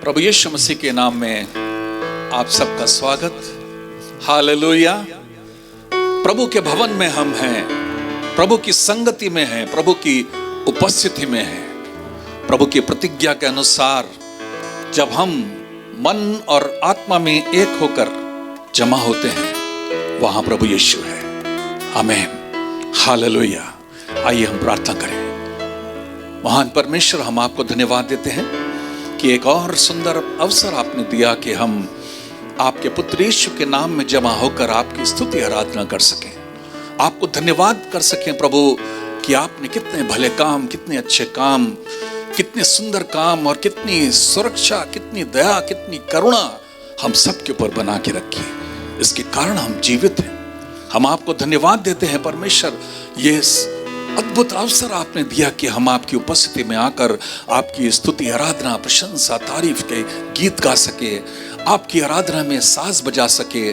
प्रभु यीशु मसीह के नाम में आप सबका स्वागत। हालेलुया। प्रभु के भवन में हम हैं, प्रभु की संगति में हैं, प्रभु की उपस्थिति में हैं। प्रभु की प्रतिज्ञा के अनुसार जब हम मन और आत्मा में एक होकर जमा होते हैं, वहां प्रभु यीशु है। आमीन। हालेलुया। आइए हम प्रार्थना करें। महान परमेश्वर, हम आपको धन्यवाद देते हैं कि एक और सुंदर अवसर आपने दिया कि हम आपके पुत्र यीशु के नाम में जमा होकर आपकी स्तुति आराधना कर सकें, आपको धन्यवाद कर सकें प्रभु कि आपने कितने भले काम, कितने अच्छे काम, कितने सुंदर काम और कितनी सुरक्षा, कितनी दया, कितनी करुणा हम सबके ऊपर बना के रखी। इसके कारण हम जीवित हैं। हम आपको धन्यवाद देते हैं परमेश्वर, ये अद्भुत अवसर आपने दिया कि हम आपकी उपस्थिति में आकर आपकी स्तुति आराधना, प्रशंसा, तारीफ के गीत गा सके, आपकी आराधना में साज बजा सके,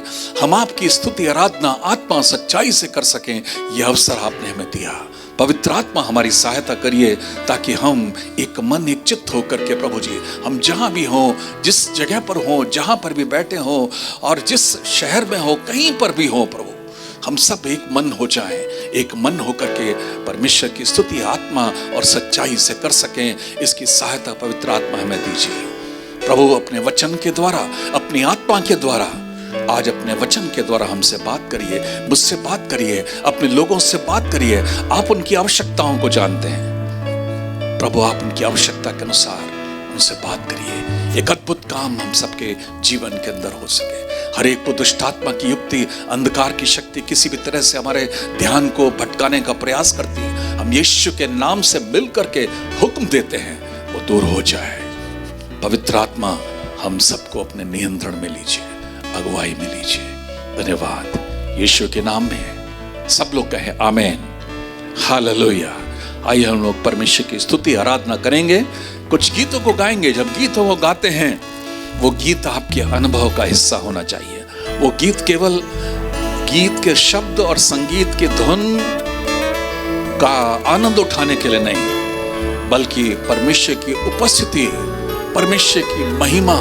हम आपकी स्तुति आराधना आत्मा सच्चाई से कर सकें। यह अवसर आपने हमें दिया। पवित्र आत्मा हमारी सहायता करिए ताकि हम एक मन एक चित्त होकर के प्रभु जी, हम जहाँ भी हों, जिस जगह पर हों, जहाँ पर भी बैठे हों और जिस शहर में हो, कहीं पर भी हों प्रभु, हम सब एक मन हो जाएं, एक मन होकर के परमेश्वर की स्तुति आत्मा और सच्चाई से कर सकें। इसकी सहायता पवित्र आत्मा हमें दीजिए प्रभु। अपने वचन के द्वारा, अपनी आत्मा के द्वारा, आज अपने वचन के द्वारा हमसे बात करिए, मुझसे बात करिए, अपने लोगों से बात करिए। आप उनकी आवश्यकताओं को जानते हैं प्रभु, आप उनकी आवश्यकता के अनुसार उनसे बात करिए। एक अद्भुत काम हम सबके जीवन के अंदर हो सके। हर एक को दुष्ट आत्मा की युक्ति, अंधकार की शक्ति किसी भी तरह से हमारे ध्यान को भटकाने का प्रयास करती है, हम यीशु के नाम से मिल करके हुक्म देते हैं, वो दूर हो जाए। पवित्र आत्मा हम सबको अपने नियंत्रण में लीजिए, अगुवाई में लीजिए। धन्यवाद यीशु के नाम में। सब लोग कहें आमीन। हालेलुया। आइए हम लोग परमेश्वर की स्तुति आराधना करेंगे, कुछ गीतों को गाएंगे। जब गीतों को गाते हैं, वो गीत आपके अनुभव का हिस्सा होना चाहिए। वो गीत केवल गीत के शब्द और संगीत की धुन का आनंद उठाने के लिए नहीं, बल्कि परमेश्वर की उपस्थिति, परमेश्वर की महिमा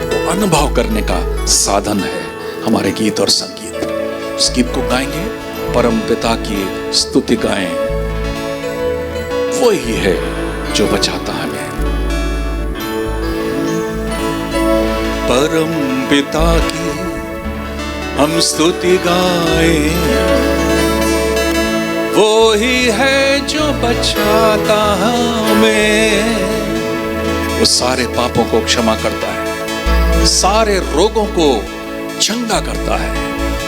को अनुभव करने का साधन है हमारे गीत और संगीत। इस गीत को गाएंगे, परम पिता की स्तुति गाएं। वो ही है जो बचाता हमें। परम पिता की हम स्तुति गाएं, वो ही है जो बचाता हमें। वो सारे पापों को क्षमा करता है, सारे रोगों को चंगा करता है।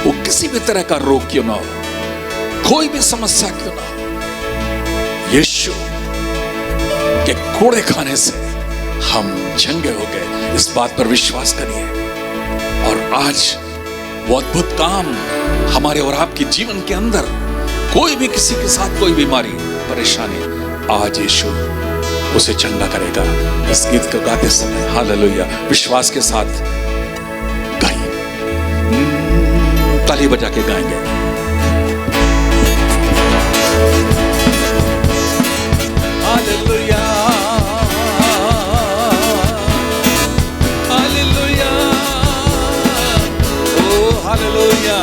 वो किसी भी तरह का रोग क्यों ना हो, कोई भी समस्या क्यों ना हो, यीशु के कोड़े खाने से हम चंगे हो गए। इस बात पर विश्वास करिए। और आज वो अद्भुत काम हमारे और आपके जीवन के अंदर, कोई भी किसी के साथ कोई बीमारी, परेशानी, आज यीशु उसे चंगा करेगा। इस गीत को गाते समय हालेलुया विश्वास के साथ गाइए, ताली बजा के गाएंगे। हालेलुया, हालेलुया, ओ हालेलुया।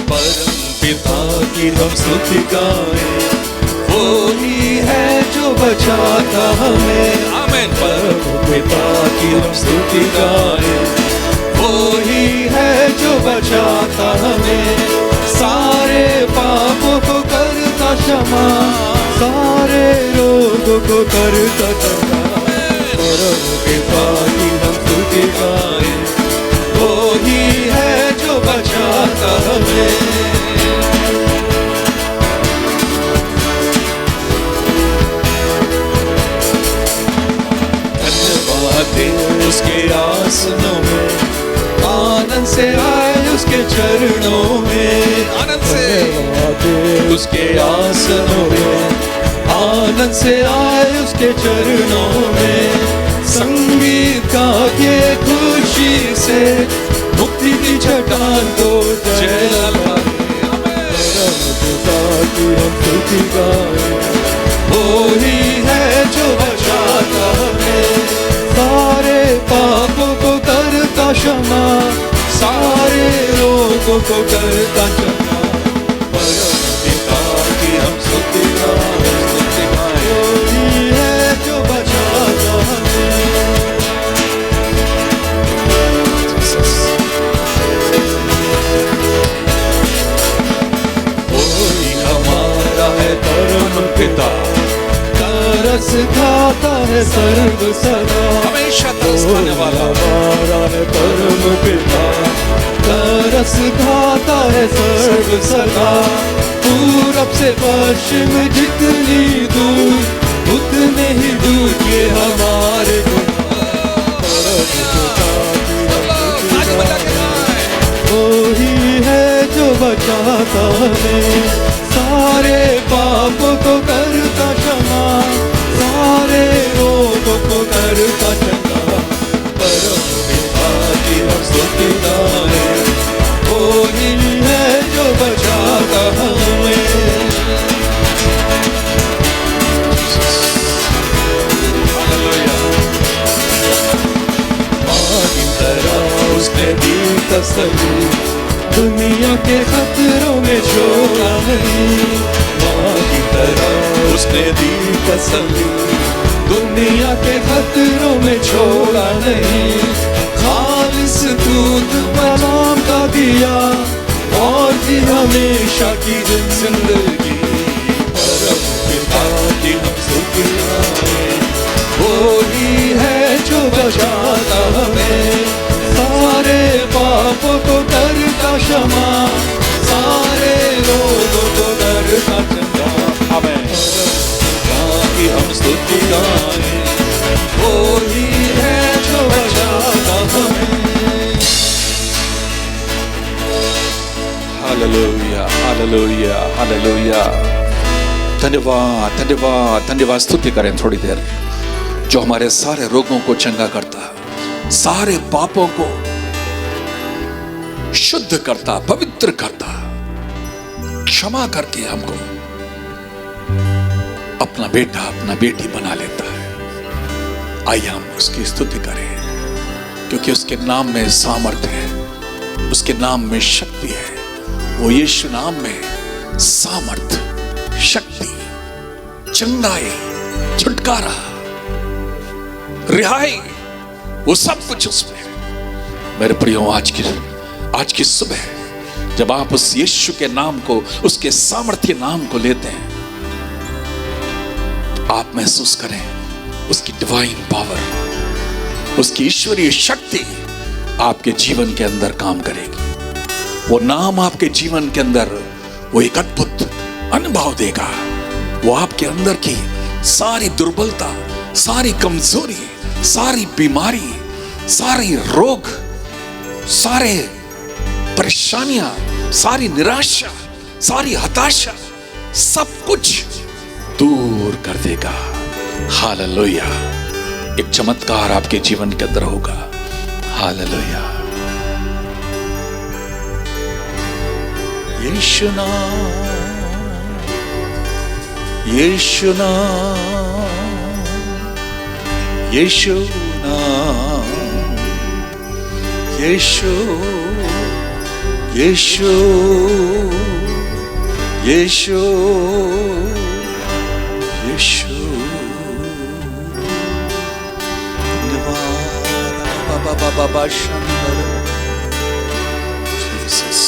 परम पिता की हम स्तुति गाएं, वो ही है जो बचाता हमें। आमीन। परम पिता की हम स्तुति गाएं, वो ही है जो बचाता हमें। सारे पापों को करता क्षमा, सारे रोगों को करता क्षमा। परम पिता की हम स्तुति गाएं, वो ही है जो बचाता हमें। उसके आसनों में, आनंद से आए उसके चरणों में, आनंद से उसके आसनों में, आनंद से आए उसके चरणों में। संगीत गा के खुशी से मुक्ति की चट्टान को जय लहराए। परम पिता की हम स्तुति गाएं, वो ही है जो क्षमा, सारे रोगों को करता क्षमा। परम पिता की हम स्तुति गाएं, कोई है जो बचाता हमें। कोई हमारा है परम पिता, तरस खाता है सर्व सदा, हमेशा तरस खाने वाला हमारा है परम पिता, तरस खाता है सर्व सदा। पूरब से पश्चिम जितनी दूर, उतने ही दूर ये हमारे गुण। वही है जो बचाता हमें, सारे पापों को करता क्षमा, सारे रोगों को करता क्षमा। परम पिता की हम स्तुति गाएं, वही है जो बचाता हमें। माँ की तरह उसने दी तसल्ली, दुनिया के खतरों में छोड़ा नहीं। माँ की तरह उसने दी तसल्ली, दुनिया के खतरों में छोड़ा नहीं। खालिस दूध कलाम का दिया और दी हमेशा की जिंदगी। परम पिता की हम स्तुति गाएं, वही है जो बचाता हमें, सारे पापों को करता क्षमा, सारे रोगों को करता क्षमा। हमें की हम स्तुति गाएं, वही है जो बचाता हमें। Hallelujah, hallelujah, hallelujah. धन्यवाद, धन्यवाद, धन्यवाद। स्तुति करें थोड़ी देर, जो हमारे सारे रोगों को चंगा करता, सारे पापों को शुद्ध करता, पवित्र करता, क्षमा करके हमको अपना बेटा, अपना बेटी बना लेता है। आइए हम उसकी स्तुति करें, क्योंकि उसके नाम में सामर्थ्य है, उसके नाम में शक्ति है। वो यीशु नाम में सामर्थ्य, शक्ति, चंगाई, छुटकारा, रिहाई, वो सब कुछ उसमें है। मेरे प्रियो, आज की सुबह जब आप उस यीशु के नाम को, उसके सामर्थ्य नाम को लेते हैं, आप महसूस करें उसकी डिवाइन पावर, उसकी ईश्वरीय शक्ति आपके जीवन के अंदर काम करेगी। वो नाम आपके जीवन के अंदर वो एक अद्भुत अनुभव देगा। वो आपके अंदर की सारी दुर्बलता, सारी कमजोरी, सारी बीमारी, सारी रोग, सारे परेशानियां, सारी निराशा, सारी हताशा, सब कुछ दूर कर देगा। हालेलुया। एक चमत्कार आपके जीवन के अंदर होगा। हालेलुया। यीशु नाम, यीशु नाम, यीशु नाम, यीशु, यीशु, यीशु, यीशु। बाबा शंकर, जीसस।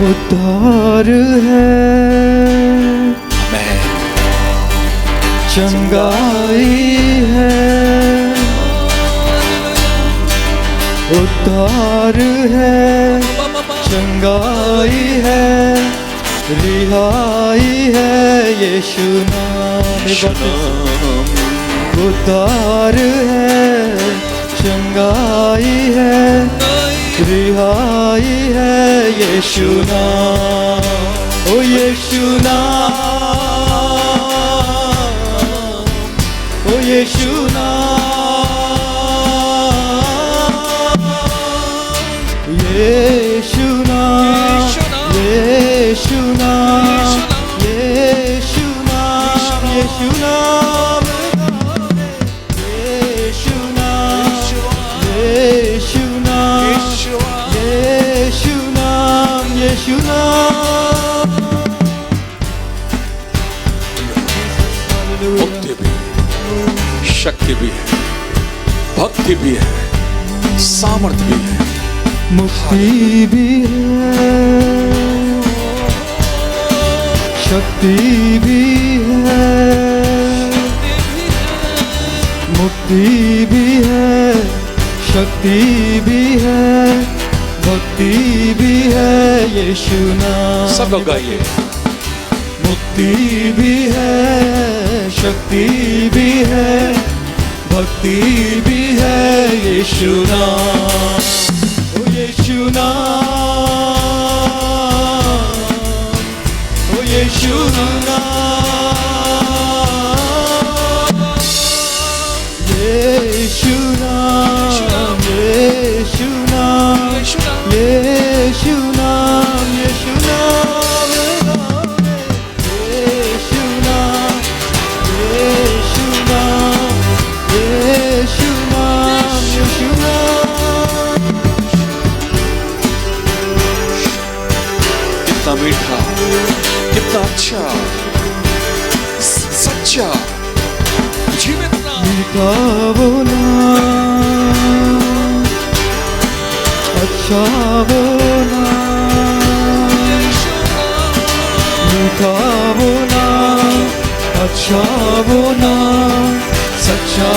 उद्धार है, मैं चंगाई है, उद्धार है, चंगाई है, रिहाई है, यीशु नाम। उद्धार है, चंगाई है, रिहाई है, यीशु नाम। ओ यीशु नाम, ओ यीशु नाम, यीशु नाम, यीशु नाम, यीशु नाम, यीशु नाम, यीशु नाम मुक्ति भी है, शक्ति भी है, भक्ति भी है, सामर्थ भी है, मुक्ति भी है, शक्ति भी है, मुक्ति भी है, शक्ति भी है, भक्ति भी है यीशु नाम। सब लोग गाइए। मुक्ति भी है, शक्ति भी है, भक्ति भी है यीशु नाम। ओ यीशु नाम, ओ यीशु नाम, यीशु नाम, यीशु नाम, यीशु नाम, यीशु नाम। कितना मीठा, कितना अच्छा, सच्चा, जीवित नाम। मीठा वो नाम, अच्छा वो नाम, मीठा वो नाम, अच्छा वो नाम, सच्चा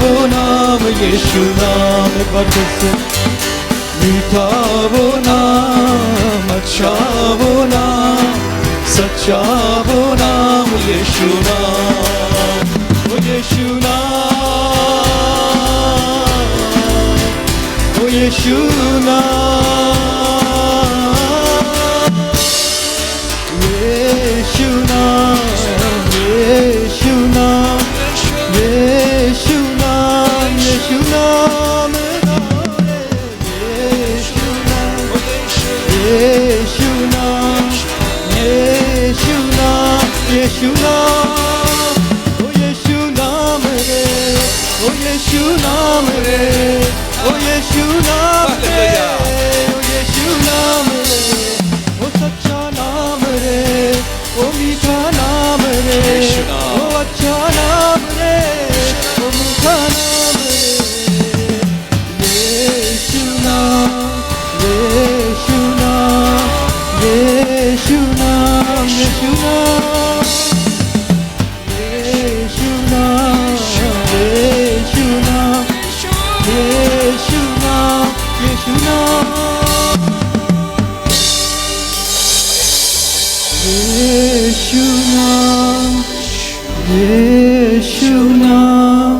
वो नाम यीशु नाम। एक बार फिर से मीठा वो नाम, अच्छा वो नाम, सच्चा वो नाम यीशु नाम। ओ यीशु नाम, ओ यीशु नाम, यीशु नाम, यीशु नाम, यीशु नाम, यीशु नाम, यीशु नाम, यीशु नाम, यीशु नाम, यीशु नाम। ओ यीशु नाम रे, ओ यीशु नाम रे, ओ यीशु नाम रे, ओ यीशु नाम रे, ओ सच्चा नाम रे, ओ मीठा नाम रे, ओ अच्छा नाम रे, ओ मीठा नाम रे। यीशु नाम, यीशु नाम, यीशु नाम, यीशु नाम, यीशु नाम, यीशु नाम, यीशु नाम, यीशु नाम, यीशु नाम, यीशु नाम,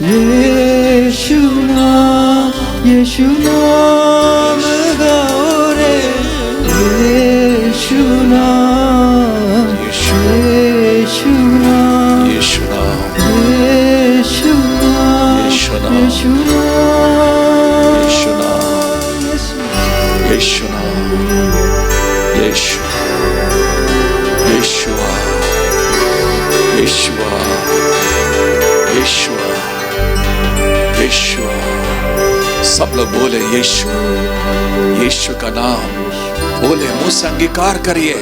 यीशु नाम, यीशु नाम गाओ रे, यीशु नाम, यीशु नाम, यीशु नाम, यीशु नाम, यीशु नाम, यीशु नाम, यीशु नाम, यीशु, यीशुआ, यीशुआ, यीशुआ, यीशुआ। सब लोग बोले यीशु, यीशु का नाम बोले, मुंह से अंगीकार करिए।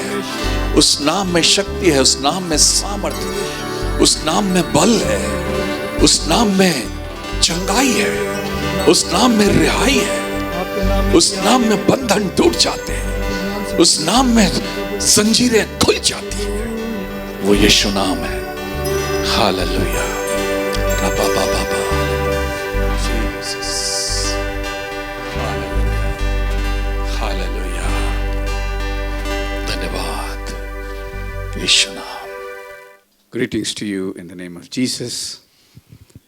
उस नाम में शक्ति है, उस नाम में सामर्थ्य है, उस नाम में बल है, उस नाम में चंगाई है, उस नाम में रिहाई है, उस नाम में बंधन टूट जाते हैं, उस नाम में जंजीरें खुल जाती हैं। वो यीशु नाम है। हालेलुया, रबा बाबा बाबा, जीसस, हालेलुया, हालेलुया, धन्यवाद यीशु नाम। Greetings to you in the name of Jesus.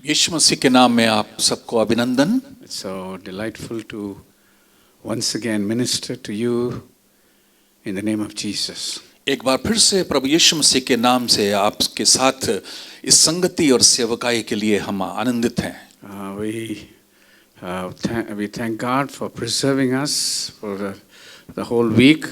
यीशु मसीह के नाम में आप सबको अभिनंदन। It's so delightful to once again minister to you in the name of Jesus. एक बार फिर से प्रभु यीशु मसीह के नाम से आपके साथ इस संगति और सेवकाई के लिए हम आनंदित हैं। We thank God for preserving us for the whole week.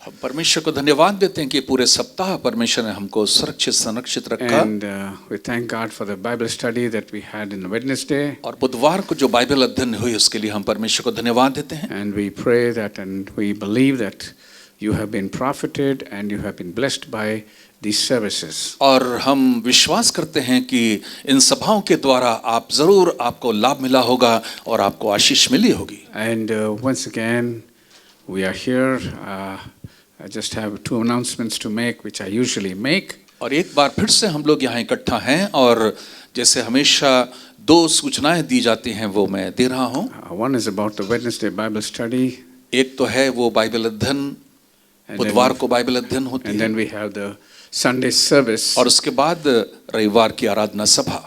हम परमेश्वर को धन्यवाद देते हैं कि पूरे सप्ताह परमेश्वर ने हमको सुरक्षित संरक्षित रखा। And we thank God for the Bible study that we had on Wednesday. और बुधवार को जो बाइबल अध्ययन हुई उसके लिए हम परमेश्वर को धन्यवाद देते हैं। And we pray that and we believe that you have been profited and you have been blessed by these services. और हम विश्वास करते हैं कि इन सभाओं के द्वारा आप जरूर आपको लाभ मिला होगा और आपको आशीष मिली होगी. And once again, we are here. I just have 2 announcements to make, which I usually make. और एक बार फिर से हम लोग यहाँ इकट्ठा हैं और जैसे हमेशा 2 सूचनाएं दी जाती हैं वो मैं दे रहा हूँ. One is about the Wednesday Bible study. एक तो है वो बाइबल अध्ययन, बुधवार को बाइबल अध्ययन होती And है then we have the Sunday service. और उसके बाद रविवार की आराधना सभा.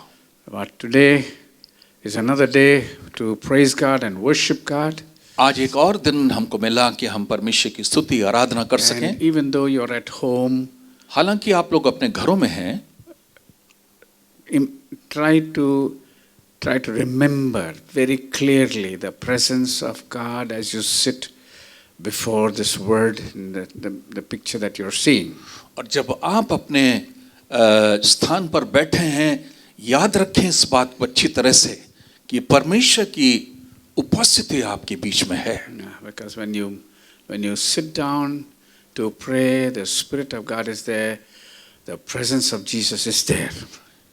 But today is another day to praise God and worship God. आज एक और दिन हमको मिला कि हम परमेश्वर की स्तुति आराधना कर सकें. And even though you're at home, हालांकि आप लोग अपने घरों में हैं, try to remember very clearly the presence of God as you sit before this word in the picture that you're seeing. और जब आप अपने स्थान पर बैठे हैं, याद रखें इस बात को अच्छी तरह से कि परमेश्वर की उपस्थिति आपके बीच में है. Because when you sit down to pray, the Spirit of God is there, the presence of Jesus is there.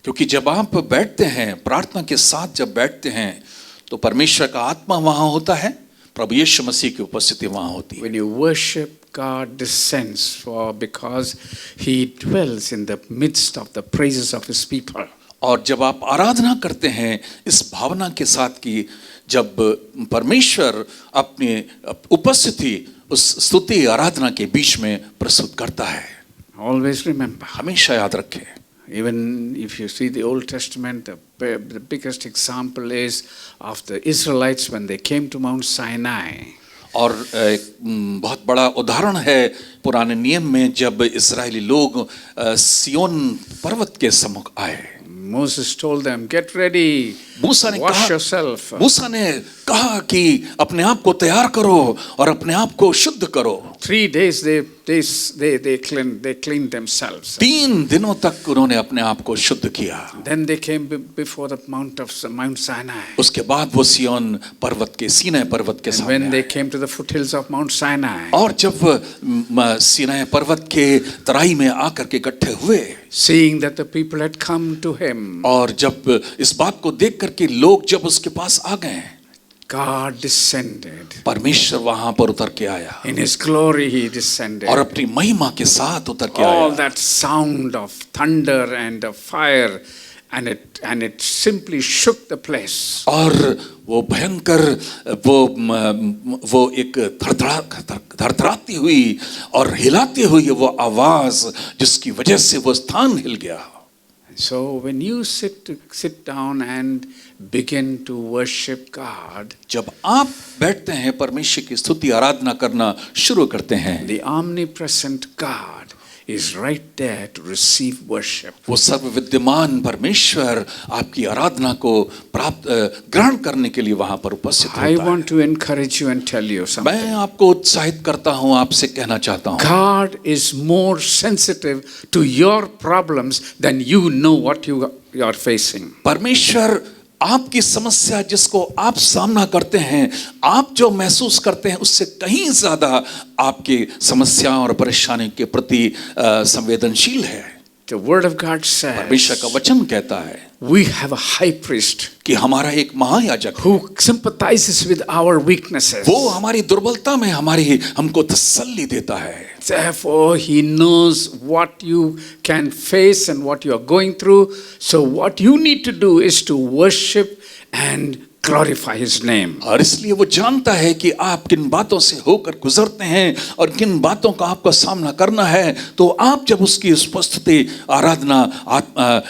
क्योंकि जब आप बैठते हैं, प्रार्थना के साथ जब बैठते हैं, तो परमेश्वर का आत्मा वहां होता है, प्रभु यीशु मसीह की उपस्थिति वहां होती है. When you worship, God descends because He dwells in the midst of the praises of His people. और जब आप आराधना करते हैं इस भावना के साथ कि जब परमेश्वर अपनी उपस्थिति उस स्तुति आराधना के बीच में प्रस्तुत करता है. Always remember. हमेशा याद रखें. Even if you see the Old Testament, the biggest example is of the Israelites when they came to Mount Sinai. और एक बहुत बड़ा उदाहरण है पुराने नियम में जब इस्राएली लोग सियोन पर्वत के सम्मुख आए. Moses told them, "Get ready, wash yourself." मूसा ने कहा कि अपने आप को तैयार करो और अपने आप को शुद्ध करो. 3 days they cleaned themselves. 3 दिनों तक उन्होंने अपने आप को शुद्ध किया. Then they came before the Mount Sinai. उसके बाद वो सियोन पर्वत के सीनै पर्वत के सामने When they came to the foothills of Mount Sinai. और जब सीनै पर्वत के तराई में आकर के इकट्ठे हुए, seeing that the people had come to him. और जब इस बात को देख करके लोग जब उसके पास आ गए, God descended. परमेश्वर वहां पर उतर के आया. In His glory He descended. और अपनी महिमा के साथ उतर के आया. All that sound of thunder and of fire, and it simply shook the place. और वो भयंकर वो एक धड़धड़ाती हुई और हिलाती हुई वो आवाज जिसकी वजह से वो स्थान हिल गया. So when you sit down and begin to worship God, जब आप बैठते हैं परमेश्वर की स्तुति आराधना करना शुरू करते हैं, the omnipresent God is right there to receive worship. वो सर्वविद्यमान परमेश्वर आपकी आराधना को प्राप्त ग्रहण करने के लिए वहां पर उपस्थित होता है. I want to encourage you and tell you something. मैं आपको उत्साहित करता हूं, आपसे कहना चाहता हूं, God is more sensitive to your problems than you know what you are facing. परमेश्वर आपकी समस्या जिसको आप सामना करते हैं, आप जो महसूस करते हैं, उससे कहीं ज्यादा आपकी समस्याओं और परेशानी के प्रति संवेदनशील है. The word of God says, परमेश्वर का वचन कहता है, we have a high priest कि हमारा एक महायाजक who sympathizes with our weaknesses. वो हमारी दुर्बलता में हमको तसल्ली देता है. Therefore, He knows what you can face and what you are going through. So what you need to do is to worship and glorify His name. और इसलिए वो जानता है कि आप किन बातों से होकर गुजरते हैं और किन बातों का आपको सामना करना है. तो आप जब उसकी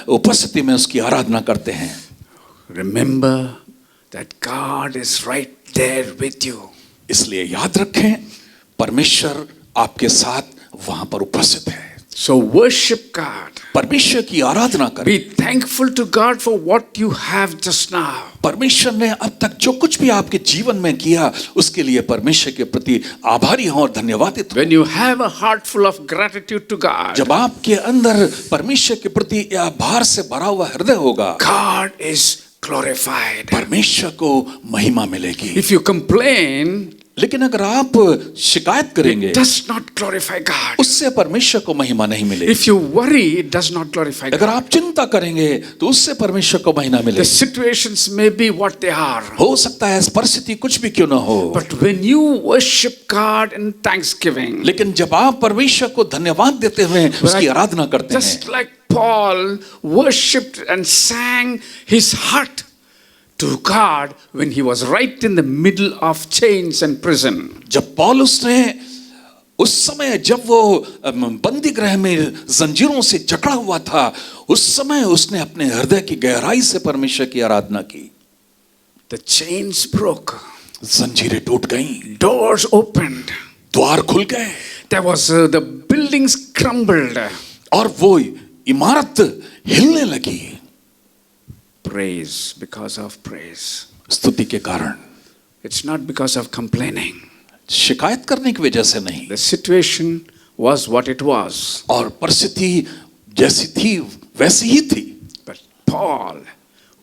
उपस्थिति में उसकी आराधना करते हैं, remember that God is right there with you. इसलिए याद रखें परमेश्वर आपके साथ वहां पर उपस्थित है. So worship God. परमेश्वर की आराधना करें. Be thankful to God for what you have just now. परमेश्वर ने अब तक जो कुछ भी आपके जीवन में किया उसके लिए परमेश्वर के प्रति आभारी हों और धन्यवादित हों. When you have a heart full of gratitude to God, जब आपके अंदर परमेश्वर के प्रति आभार से भरा हुआ हृदय होगा, God is glorified. परमेश्वर को महिमा मिलेगी. If you complain, लेकिन अगर आप शिकायत करेंगे it does not glorify God. उससे परमेश्वर को महिमा नहीं मिलेगी। If you worry, it does not glorify अगर God. आप चिंता करेंगे तो उससे परमेश्वर को महिमा The मिलेगी। situations may be what they are. हो सकता है परिस्थिति कुछ भी क्यों ना हो, But when you worship God in thanksgiving, लेकिन जब आप परमेश्वर को धन्यवाद देते हुए उसकी आराधना करते हैं, just like Paul worshipped and sang his heart to God when he was right in the middle of chains and prison. जब पौलुस ने उस समय जब वो बंदी गृह में जंजीरों से जकड़ा हुआ था, उस समय उसने अपने हृदय की गहराई से परमेश्वर की आराधना की। The chains broke, जंजीरें टूट गईं, doors opened, द्वार खुल गए, there was the buildings crumbled. और वो इमारत हिलने लगी। Praise, because of praise. स्तुति के कारण, It's not because of complaining. शिकायत करने की वजह से नहीं। The situation was what it was. और परिस्थिति जैसी थी वैसी ही थी, But Paul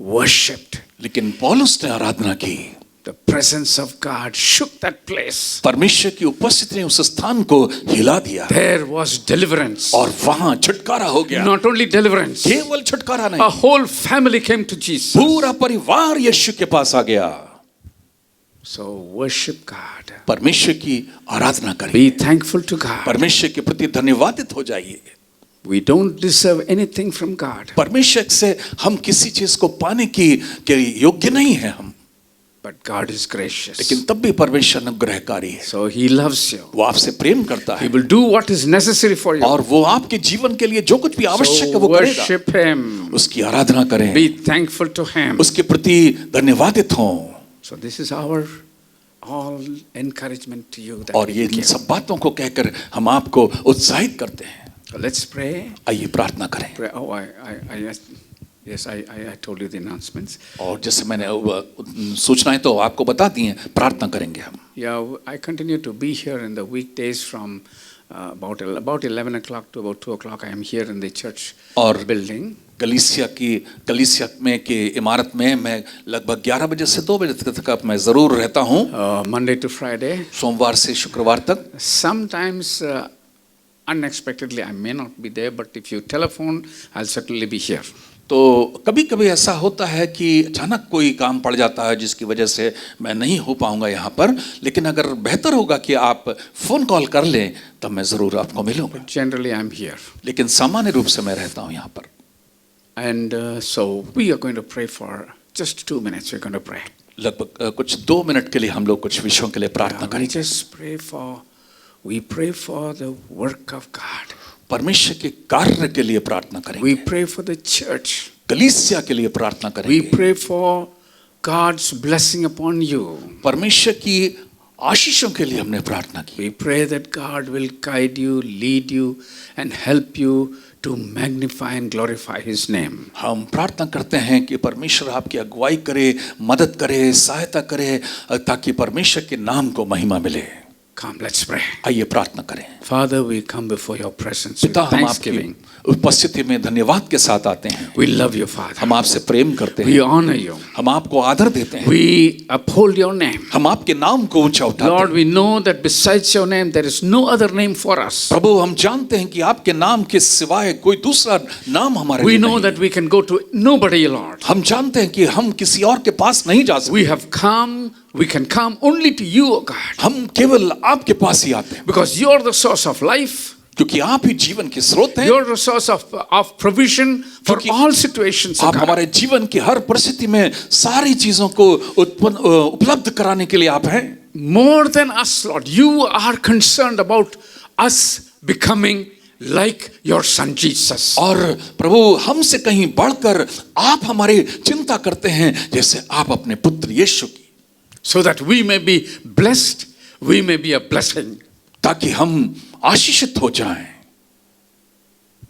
worshipped. लेकिन पौलुस ने आराधना की। The presence of God shook that place. परमेश्वर की उपस्थिति ने उस स्थान को हिला दिया There was deliverance. और वहां छुटकारा हो गया। Not only deliverance, केवल छुटकारा a नहीं, whole family came to Jesus. पूरा परिवार यीशु के पास आ गया। So worship God. परमेश्वर की आराधना Be करिए, thankful to God. परमेश्वर के प्रति धन्यवादित हो जाइए। We don't deserve anything from God, परमेश्वर से हम किसी चीज को पाने के योग्य नहीं है हम, but God is gracious. लेकिन तब भी परमेश्वर अनुग्रहकारी है। So He loves you. वो आपसे प्रेम करता He है will do what is necessary for you. और वो आपके जीवन के लिए जो कुछ भी आवश्यक है So वो करेगा। worship Him. उसकी आराधना करें, Be thankful to Him. उसके प्रति धन्यवादित हों। So this is our all encouragement to you. That और we ये इन give. सब बातों को कहकर हम आपको उत्साहित करते हैं। So let's pray. आइए प्रार्थना करें। Pray. Oh, yes, I told you the announcements. और जैसे मैंने सूचनाएं तो आपको बता दी हैं, प्रार्थना करेंगे हम। Yeah, I continue to be here in the weekdays from about 11 o'clock to about 2 o'clock. I am here in the church और building. कलीसिया में की इमारत में मैं लगभग 11 बजे से 2 बजे तक मैं जरूर रहता हूँ, Monday to Friday. सोमवार से शुक्रवार तक। Sometimes unexpectedly I may not be there, but if you telephone, I'll certainly be here. तो कभी कभी ऐसा होता है कि अचानक कोई काम पड़ जाता है जिसकी वजह से मैं नहीं हो पाऊंगा यहाँ पर, लेकिन अगर बेहतर होगा कि आप फोन कॉल कर लें तब मैं जरूर आपको मिलूंगा। Generally I'm here. लेकिन सामान्य रूप से मैं रहता हूँ यहाँ पर। And so we are going to pray for just 2 minutes. We're going to pray. लगभग कुछ 2 मिनट के लिए हम लोग कुछ विषयों के लिए प्रार्थना We करेंगे। just pray for the work of God. परमेश्वर के कार्य के लिए प्रार्थना करेंगे। We pray for the church. कलीसिया के लिए प्रार्थना We करेंगे। pray for God's blessing upon you. परमेश्वर की आशीषों के लिए हमने प्रार्थना की। We pray that God will guide you, lead you, and help you to magnify and glorify His name. हम प्रार्थना करते हैं कि परमेश्वर आपकी अगुवाई करे, मदद करे, सहायता करे, ताकि परमेश्वर के नाम को महिमा मिले। Come, let's pray. आइए प्रार्थना करें। Father, we come before your presence with पिता, हम thanksgiving. आपकी उपस्थिति में धन्यवाद के साथ आते हैं। We love you, Father. हम आपसे प्रेम करते We हैं, honor you. हम आपको आदर देते हैं, We uphold your name. हम आपके नाम को ऊंचा उठाते Lord, हैं। we know that besides your name, there is no other name for us. प्रभु, हम जानते हैं कि आपके नाम के सिवाय कोई दूसरा नाम हमारे We लिए know नहीं that we can go to nobody, Lord. हम जानते हैं कि हम किसी और के पास नहीं जा सकते। We can come only to you, O God. हम केवल आपके पास ही आते हैं, Because you're the source of life. क्योंकि आप ही जीवन के स्रोत हैं। You're the source of provision for क्योंकि all situations, O आप God. हमारे जीवन की हर परिस्थिति में सारी चीजों को उपलब्ध कराने के लिए आप हैं। More than us, Lord, you are concerned about us becoming like your son Jesus. और प्रभु, हमसे कहीं बढ़कर आप हमारी चिंता करते हैं जैसे आप अपने पुत्र यीशु की, So that we may be blessed, we may be a blessing. ताकि हम आशीषित हो जाएं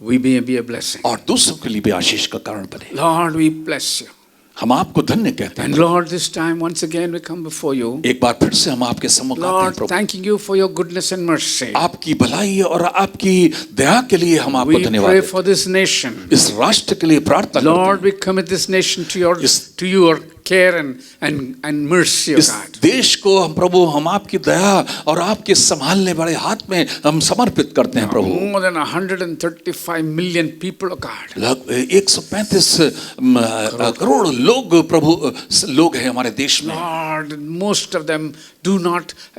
We may be a blessing. और दूसरों के लिए भी आशीष का कारण बने। Lord, we bless you. हम आपको धन्य कहते हैं। And Lord, this time once again we come before you. एक बार फिर से हम आपके सम्मुख आते हैं Lord, Prabhu. thanking you for your goodness and mercy. आपकी भलाई और आपकी दया के लिए हम आपको We धन्यवाद pray देते for this nation. हैं। इस राष्ट्र के लिए प्रार्थना करते Lord, हैं। we commit this nation to your care and mercy, O इस God. देश को हम प्रभु हम आपकी दया और आपके संभालने वाले हाथ में हम समर्पित करते हैं प्रभु। More than 135 million people, O God. 135 crore लोग प्रभु लोग हैं हमारे देश में, Lord, most of them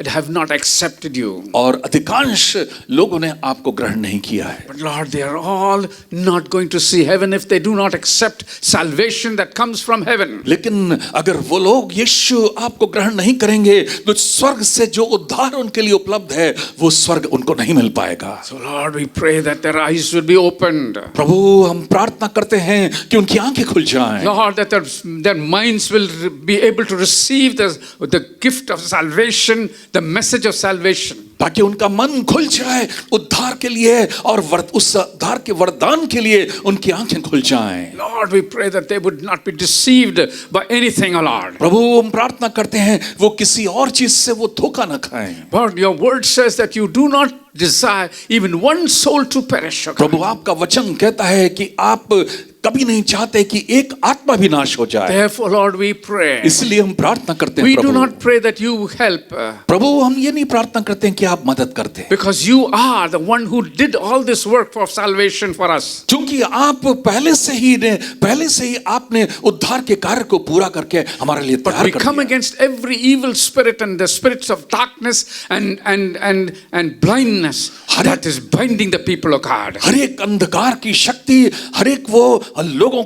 have not accepted you. और अधिकांश लोगों ने आपको ग्रहण नहीं किया है। But Lord, they are all not going to see heaven if they do not accept salvation that comes from heaven. लेकिन अगर वो लोग यीशु आपको ग्रहण नहीं करेंगे तो स्वर्ग से जो उद्धार उनके लिए उपलब्ध है वो स्वर्ग उनको नहीं मिल पाएगा। So Lord, we pray that their eyes will be opened. प्रभु हम प्रार्थना करते हैं कि उनकी आंखें खुल जाएं। Lord, that their minds will be able to receive the gift of salvation, the message of salvation. ताकि उनका मन खुल जाए उद्धार के लिए और उस उद्धार के वरदान के लिए उनकी आंखें खुल जाएं। Lord, we pray that they would not be deceived by anything, O Lord. प्रभु हम प्रार्थना करते हैं वो किसी और चीज से वो धोखा न खाएं। Lord, your word says that you do not desire even one soul to perish, O God. प्रभु आपका वचन कहता है कि आप कभी नहीं चाहते कि एक आत्मा भी नाश हो जाए। Therefore, Lord, we pray. इसलिए हम प्रार्थना करते हैं We do Prabhu. not pray that you help. प्रभु हम ये नहीं प्रार्थना करते हैं कि आप मदद करते हैं, Because you are the one who did all this work for salvation for us. क्योंकि आप पहले से ही आपने उद्धार के कार्य को पूरा करके हमारे लिए But तैयार we कर come दिया। against every evil spirit and the spirits of darkness and blindness that is binding the people of God. हर एक अंधकार की शक्ति, हर एक वो लोगों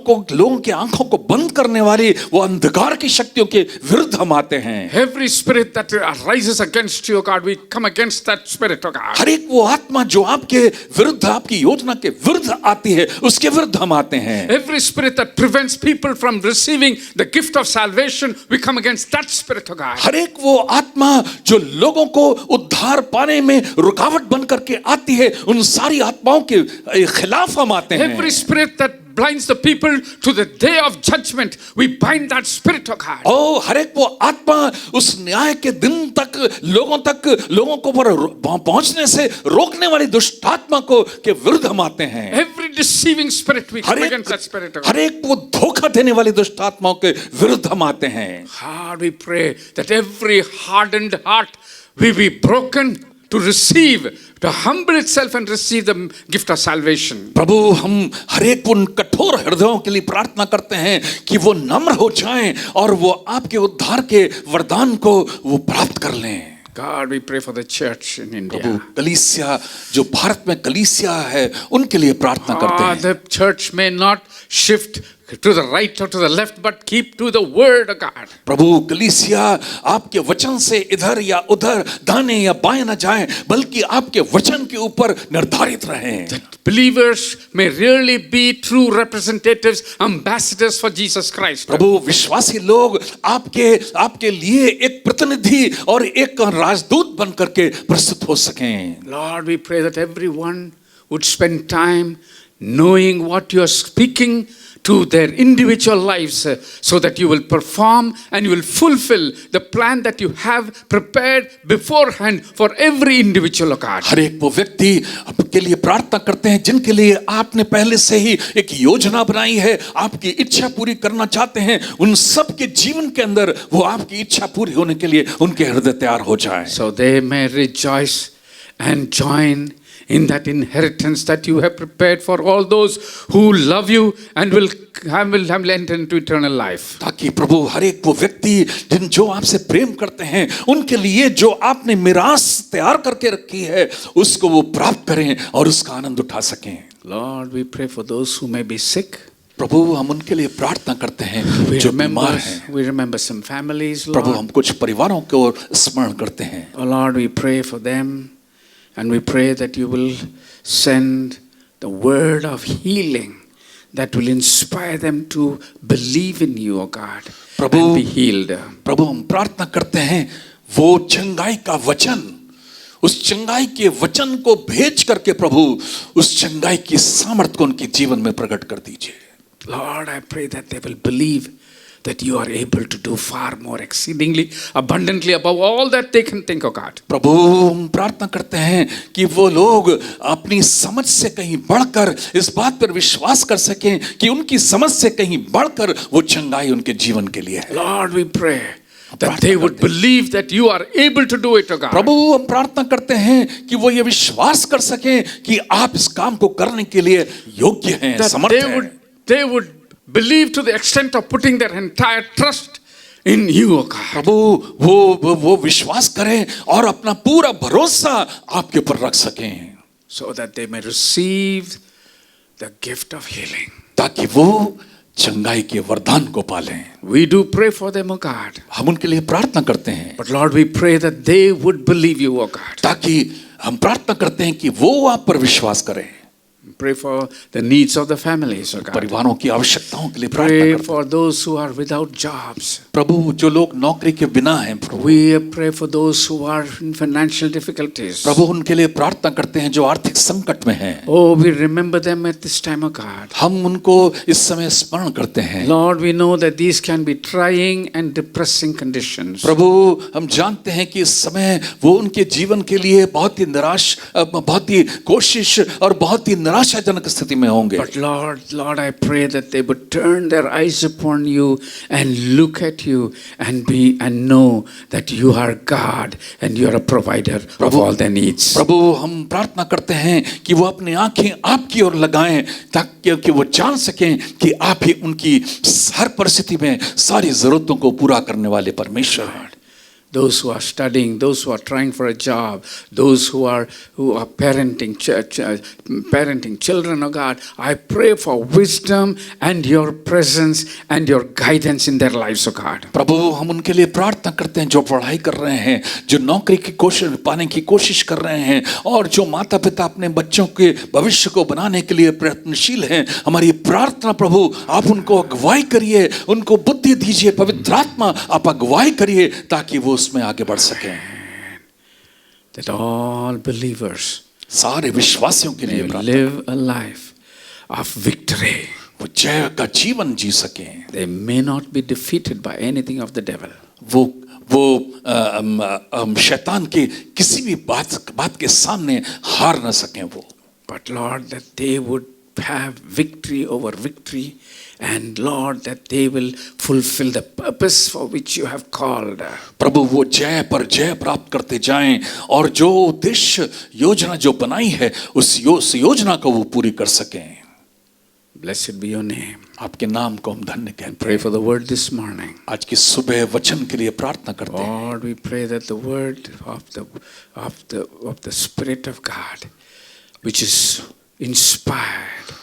के आंखों को बंद करने वाली वो अंधकार की शक्तियों के विरुद्ध हम आते हैं। Every spirit that rises against you, God, we come against that spirit, of God. हर एक वो आत्मा जो आपके विरुद्ध, आपकी योजना के विरुद्ध आती है, उसके विरुद्ध हम आते हैं। Every spirit that prevents people from receiving the gift of salvation, we come against that spirit, of God. हर एक वो आत्मा जो लोगों को उद्धार पाने में रुकावट बन करके आती है, उन सारी आत्माओं के खिलाफ हम आते हैं। Every spirit that blinds the people to the day of judgment, we bind that spirit, of God. ओ हर एक वो आत्मा उस न्याय के दिन तक लोगों को पर पहुंचने से रोकने वाली दुष्ट आत्मा को के विरुद्ध हम आते हैं। Every deceiving spirit, we come against that spirit, of God. हर एक वो धोखा देने वाली दुष्ट आत्माओं के विरुद्ध हम आते हैं। God, we pray that every hardened heart will be broken to receive, to humble itself and receive the gift of salvation. प्रभु हम हर एक उन कठोर हृदयों के लिए प्रार्थना करते हैं कि वो नम्र हो जाएं और वो आपके उद्धार के वरदान को वो प्राप्त कर लें। God, we pray for the church in India. प्रभु कलीसिया जो भारत में कलीसिया है उनके लिए प्रार्थना करते हैं। The church may not shift to the right or to the left, but keep to the word of God. प्रभु कलीसिया आपके वचन से इधर या उधर दाने या बाएं न जाएं, बल्कि आपके वचन के ऊपर निर्धारित रहें। That believers may really be true representatives, ambassadors for Jesus Christ. प्रभु विश्वासी लोग आपके लिए एक प्रतिनिधि और एक राजदूत बन करके प्रस्तुत हो सकें। Lord, we pray that everyone would spend time knowing what you are speaking to their individual lives, so that you will perform and you will fulfill the plan that you have prepared beforehand for every individual, of God. हर एक वो व्यक्ति आपके लिए प्रार्थना करते हैं जिनके लिए आपने पहले से ही एक योजना बनाई है, आपकी इच्छा पूरी करना चाहते हैं, उन सब के जीवन के अंदर वो आपकी इच्छा पूरी होने के लिए उनके हृदय तैयार हो जाएं। So they may rejoice and join in that inheritance that you have prepared for all those who love you and will have entered into eternal life. ताकि प्रभु हर एक वो व्यक्ति जो आपसे प्रेम करते हैं उनके लिए जो आपने मिरास तैयार करके रखी है उसको वो प्राप्त करें और उसका आनंद उठा सकें। Lord, we pray for those who may be sick. प्रभु हम उनके लिए प्रार्थना करते हैं जो बीमार हैं। We remember some families, Prabhu Lord. हम कुछ परिवारों को स्मरण करते हैं। Oh Lord, we pray for them, and we pray that you will send the word of healing that will inspire them to believe in you, O God, and be healed. प्रभु हम प्रार्थना करते हैं वो चंगाई का वचन, उस चंगाई के वचन को भेज करके प्रभु उस चंगाई की सामर्थ को उनके जीवन में प्रकट कर दीजिए। Lord, I pray that they will believe that you are able to do far more exceedingly, abundantly above all that they can think, oh God. प्रभु हम प्रार्थना करते हैं कि वो लोग अपनी समझ से कहीं बढ़कर इस बात पर विश्वास कर सकें कि उनकी समझ से कहीं बढ़कर वो चंगाई उनके जीवन के लिए है। Lord, we pray that they would believe that you are able to do it, oh God. प्रभु हम प्रार्थना करते हैं कि वो ये विश्वास कर सकें कि आप इस काम को करने के लिए योग्य हैं, That समर्थ हैं। they would believe to the extent of putting their entire trust in you, oh God. प्रभु वो विश्वास करें और अपना पूरा भरोसा आपके ऊपर रख सकें, So that they may receive the gift of healing. ताकि वो चंगाई के वरदान को पालें। We do pray for them, oh God. हम उनके लिए प्रार्थना करते हैं, But Lord, we pray that they would believe you, oh God. ताकि हम प्रार्थना करते हैं कि वो आप पर विश्वास करें। Pray for the needs of the families, oh God. परिवारों की आवश्यकताओं के लिए प्रार्थना Pray करते हैं। for those who are without jobs. प्रभु जो लोग नौकरी के बिना हैं, प्रभु We pray for those who are in financial difficulties. प्रभु उनके लिए प्रार्थना करते हैं जो आर्थिक संकट में हैं। Oh, we remember them at this time, oh God. हम उनको इस समय स्मरण करते हैं। Lord, we know that these can be trying and depressing conditions. प्रभु हम जानते हैं कि इस समय वो उनके जीवन के लिए बहुत ही कोशिश और बहुत ही निराशाजनक स्थिति में होंगे। But Lord, I pray that they would turn their eyes upon you and look at you and know that you are God and you are a provider of all their needs. प्रभु हम प्रार्थना करते हैं कि वो अपनी आंखें आपकी ओर लगाएं ताकि वो जान सकें कि आप ही उनकी हर परिस्थिति में सारी जरूरतों को पूरा करने वाले परमेश्वर हैं। Those who are studying, those who are trying for a job, those who are parenting children, oh God, I pray for wisdom and your presence and your guidance in their lives, oh God. प्रभु हम उनके लिए प्रार्थना करते हैं जो पढ़ाई कर रहे हैं, जो नौकरी की कोशिश पाने की कोशिश कर रहे हैं और जो माता पिता अपने बच्चों के भविष्य को बनाने के लिए प्रयत्नशील हैं। हमारी प्रार्थना प्रभु आप उनको अगुवाई करिए, उनको बुद्धि दीजिए, पवित्र आत्मा आप अगुवाई करिए ताकि वो उसमें आगे बढ़ सकें। That all believers सारे विश्वासियों के लिए may प्रार्थना, live a life of victory. वो जय का जीवन जी सकें। They may not be defeated by anything of the devil. वो शैतान के किसी भी बात के सामने हार न सकें वो। But Lord, that they would have victory over victory, and Lord, that they will fulfill the purpose for which you have called. प्रभु वो जय पर जय प्राप्त करते जाएं और जो उद्देश्य योजना जो बनाई है उस योजना को वो पूरी कर सकें। Blessed be your name. आपके नाम को हम धन्य कहते हैं। Pray for the word this morning. आज की सुबह वचन के लिए प्रार्थना करते हैं। Lord, we pray that the word of the Spirit of God, which is inspired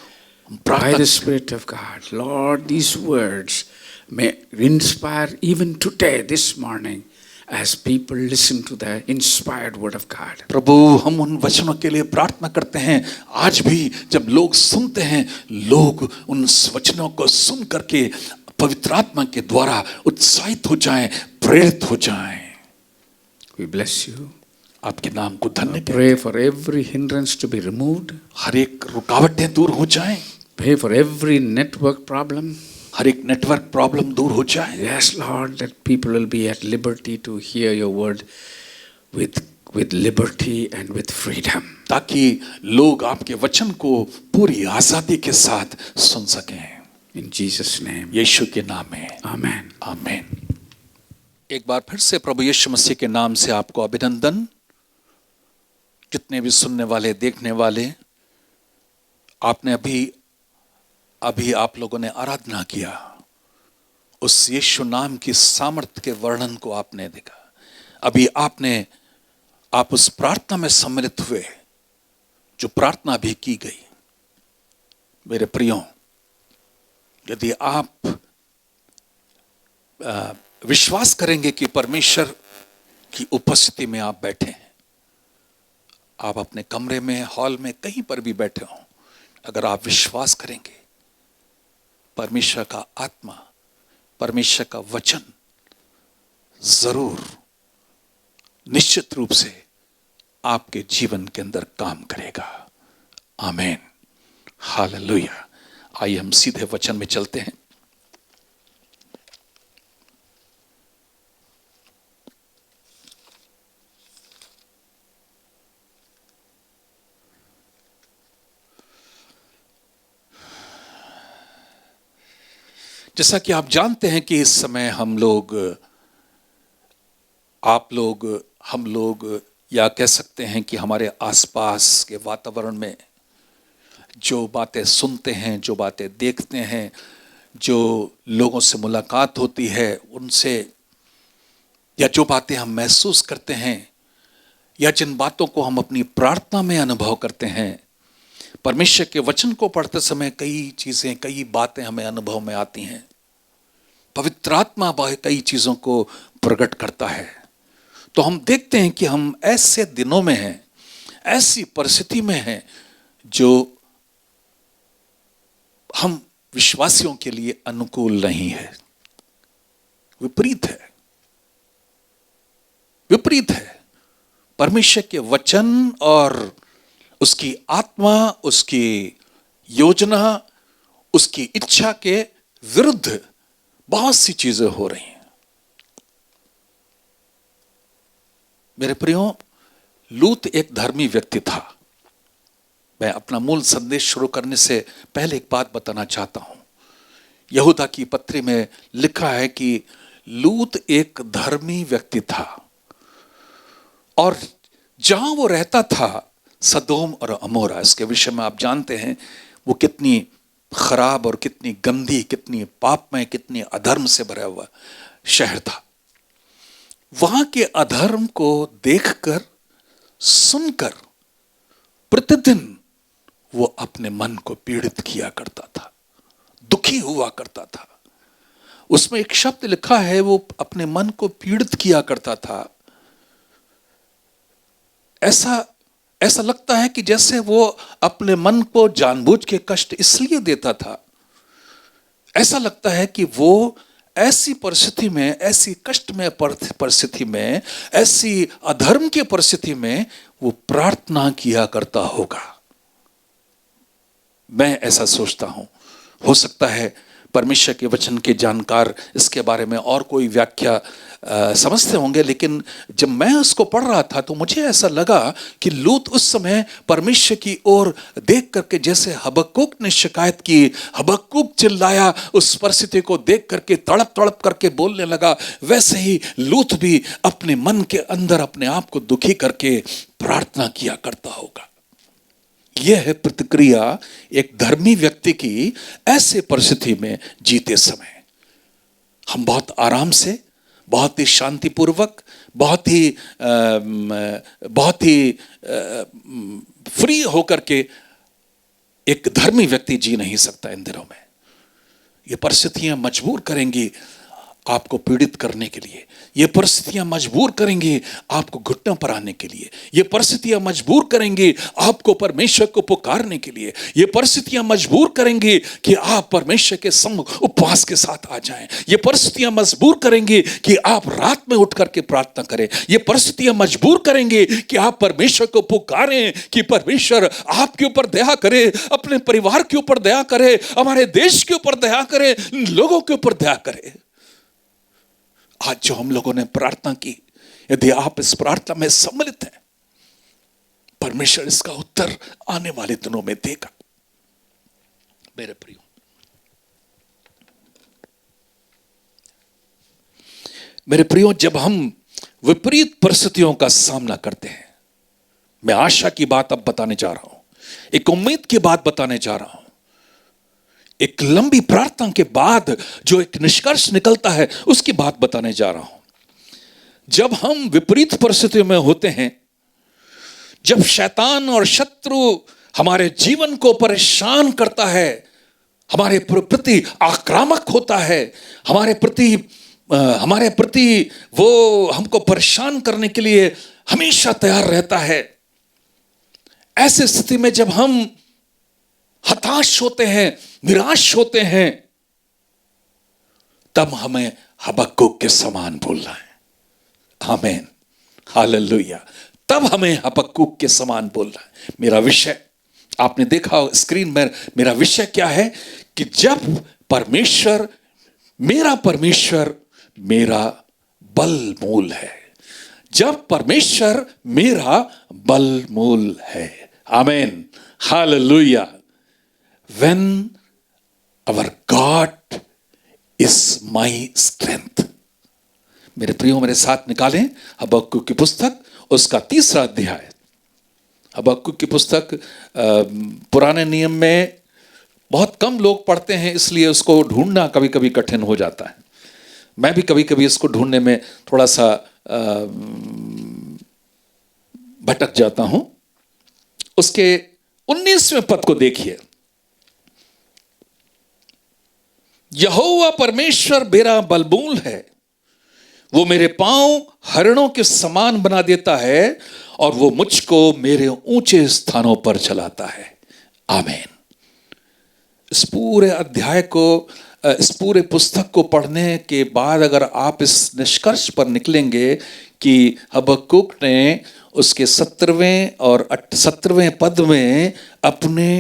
by the Spirit of God, Lord, these words may inspire even today, this morning, as people listen to the inspired word of God. प्रभु हम उन वचनों के लिए प्रार्थना करते हैं, आज भी जब लोग सुनते हैं, लोग उन वचनों को सुन करके पवित्र आत्मा के द्वारा उत्साहित हो जाएं, प्रेरित हो जाएं। We bless you. आपके नाम को धन्य कहते हैं। Pray for every hindrance to be removed. हर एक रुकावटें दूर हो जाएं, Pray for every network problem. हर एक नेटवर्क प्रॉब्लम दूर हो जाए। Yes, Lord, that people will be at liberty to hear your word with liberty and with freedom. ताकि लोग आपके वचन को पूरी आजादी के साथ सुन सकें। In Jesus' name. यीशु के नाम में Amen. आमीन। एक बार फिर से प्रभु यीशु मसीह के नाम से आपको अभिनंदन। जितने भी सुनने वाले, देखने वाले, आपने अभी आप लोगों ने आराधना किया, उस यीशु नाम की सामर्थ्य के वर्णन को आपने देखा। अभी आप उस प्रार्थना में सम्मिलित हुए जो प्रार्थना भी की गई। मेरे प्रियो, यदि आप विश्वास करेंगे कि परमेश्वर की उपस्थिति में आप बैठे हैं, आप अपने कमरे में, हॉल में, कहीं पर भी बैठे हों, अगर आप विश्वास करेंगे, परमेश्वर का आत्मा, परमेश्वर का वचन जरूर निश्चित रूप से आपके जीवन के अंदर काम करेगा। आमीन, हालेलुया। आइए हम सीधे वचन में चलते हैं। जैसा कि आप जानते हैं कि इस समय हम लोग, आप लोग, हम लोग, या कह सकते हैं कि हमारे आसपास के वातावरण में जो बातें सुनते हैं, जो बातें देखते हैं, जो लोगों से मुलाकात होती है उनसे, या जो बातें हम महसूस करते हैं, या जिन बातों को हम अपनी प्रार्थना में अनुभव करते हैं, परमेश्वर के वचन को पढ़ते समय कई चीजें, कई बातें हमें अनुभव में आती हैं। पवित्र आत्मा कई चीजों को प्रकट करता है। तो हम देखते हैं कि हम ऐसे दिनों में हैं, ऐसी परिस्थिति में हैं जो हम विश्वासियों के लिए अनुकूल नहीं है, विपरीत है, विपरीत है। परमेश्वर के वचन और उसकी आत्मा, उसकी योजना, उसकी इच्छा के विरुद्ध बहुत सी चीजें हो रही हैं। मेरे प्रियो, लूत एक धर्मी व्यक्ति था। मैं अपना मूल संदेश शुरू करने से पहले एक बात बताना चाहता हूं। यहूदा की पत्री में लिखा है कि लूत एक धर्मी व्यक्ति था, और जहां वो रहता था, सदोम और अमोरा, इसके विषय में आप जानते हैं वो कितनी खराब और कितनी गंदी, कितनी पापमय, कितनी अधर्म से भरा हुआ शहर था। वहां के अधर्म को देखकर, सुनकर प्रतिदिन वो अपने मन को पीड़ित किया करता था, दुखी हुआ करता था। उसमें एक शब्द लिखा है, वो अपने मन को पीड़ित किया करता था। ऐसा लगता है कि जैसे वो अपने मन को जानबूझ के कष्ट इसलिए देता था। ऐसा लगता है कि वो ऐसी परिस्थिति में, ऐसी कष्ट में परिस्थिति में, ऐसी अधर्म की परिस्थिति में वो प्रार्थना किया करता होगा। मैं ऐसा सोचता हूं। हो सकता है परमेश्वर के वचन के जानकार इसके बारे में और कोई व्याख्या समझते होंगे, लेकिन जब मैं उसको पढ़ रहा था तो मुझे ऐसा लगा कि लूत उस समय परमेश्वर की ओर देख करके, जैसे हबक्कूक ने शिकायत की, हबक्कूक चिल्लाया, उस परिस्थिति को देख करके तड़प तड़प करके बोलने लगा, वैसे ही लूत भी अपने मन के अंदर अपने आप को दुखी करके प्रार्थना किया करता होगा। यह है प्रतिक्रिया एक धर्मी व्यक्ति की ऐसे परिस्थिति में जीते समय। हम बहुत आराम से, बहुत ही शांतिपूर्वक, बहुत ही फ्री होकर के एक धर्मी व्यक्ति जी नहीं सकता इन दिनों में। ये परिस्थितियां मजबूर करेंगी आपको पीड़ित करने के लिए। ये परिस्थितियां मजबूर करेंगी आपको घुटनों पर आने के लिए। ये परिस्थितियां मजबूर करेंगी आपको परमेश्वर को पुकारने के लिए। ये परिस्थितियां मजबूर करेंगी कि आप परमेश्वर के सम्मुख उपवास के साथ आ जाएं। ये परिस्थितियां मजबूर करेंगी कि आप रात में उठ करके प्रार्थना करें। ये परिस्थितियां मजबूर करेंगी कि आप परमेश्वर को पुकारें कि परमेश्वर आपके ऊपर दया करे, अपने परिवार के ऊपर दया करे, हमारे देश के ऊपर दया करे, लोगों के ऊपर दया करे। आज जो हम लोगों ने प्रार्थना की, यदि आप इस प्रार्थना में सम्मिलित हैं, परमेश्वर इसका उत्तर आने वाले दिनों में देगा। मेरे प्रियो, मेरे प्रियो, जब हम विपरीत परिस्थितियों का सामना करते हैं, मैं आशा की बात अब बताने जा रहा हूं, एक उम्मीद की बात बताने जा रहा हूं, एक लंबी प्रार्थना के बाद जो एक निष्कर्ष निकलता है उसकी बात बताने जा रहा हूं। जब हम विपरीत परिस्थितियों में होते हैं, जब शैतान और शत्रु हमारे जीवन को परेशान करता है, हमारे प्रति आक्रामक होता है, हमारे प्रति वो हमको परेशान करने के लिए हमेशा तैयार रहता है, ऐसी स्थिति में जब हम हताश होते हैं, निराश होते हैं, तब हमें हबक्कूक के समान बोलना है। आमीन, हालेलुया। तब हमें हबक्कूक के समान बोलना है। मेरा विषय आपने देखा स्क्रीन में, मेरा विषय क्या है कि जब परमेश्वर मेरा बल मूल है, जब परमेश्वर मेरा बल मूल है। आमीन, hallelujah. When our God is my strength. मेरे प्रियो, मेरे साथ निकालें हबक्कुक की पुस्तक, उसका 3रा अध्याय। हबक्कुक की पुस्तक पुराने नियम में बहुत कम लोग पढ़ते हैं, इसलिए उसको ढूंढना कभी कभी कठिन हो जाता है। मैं भी कभी कभी इसको ढूंढने में थोड़ा सा भटक जाता हूं। उसके 19वें पद को देखिए। यहोवा परमेश्वर मेरा बलमूल है, वो मेरे पांव हरणों के समान बना देता है और वो मुझको मेरे ऊंचे स्थानों पर चलाता है। आमीन। इस पूरे अध्याय को, इस पूरे पुस्तक को पढ़ने के बाद अगर आप इस निष्कर्ष पर निकलेंगे कि हबक्कुक ने उसके 17वें और 17वें पद में अपने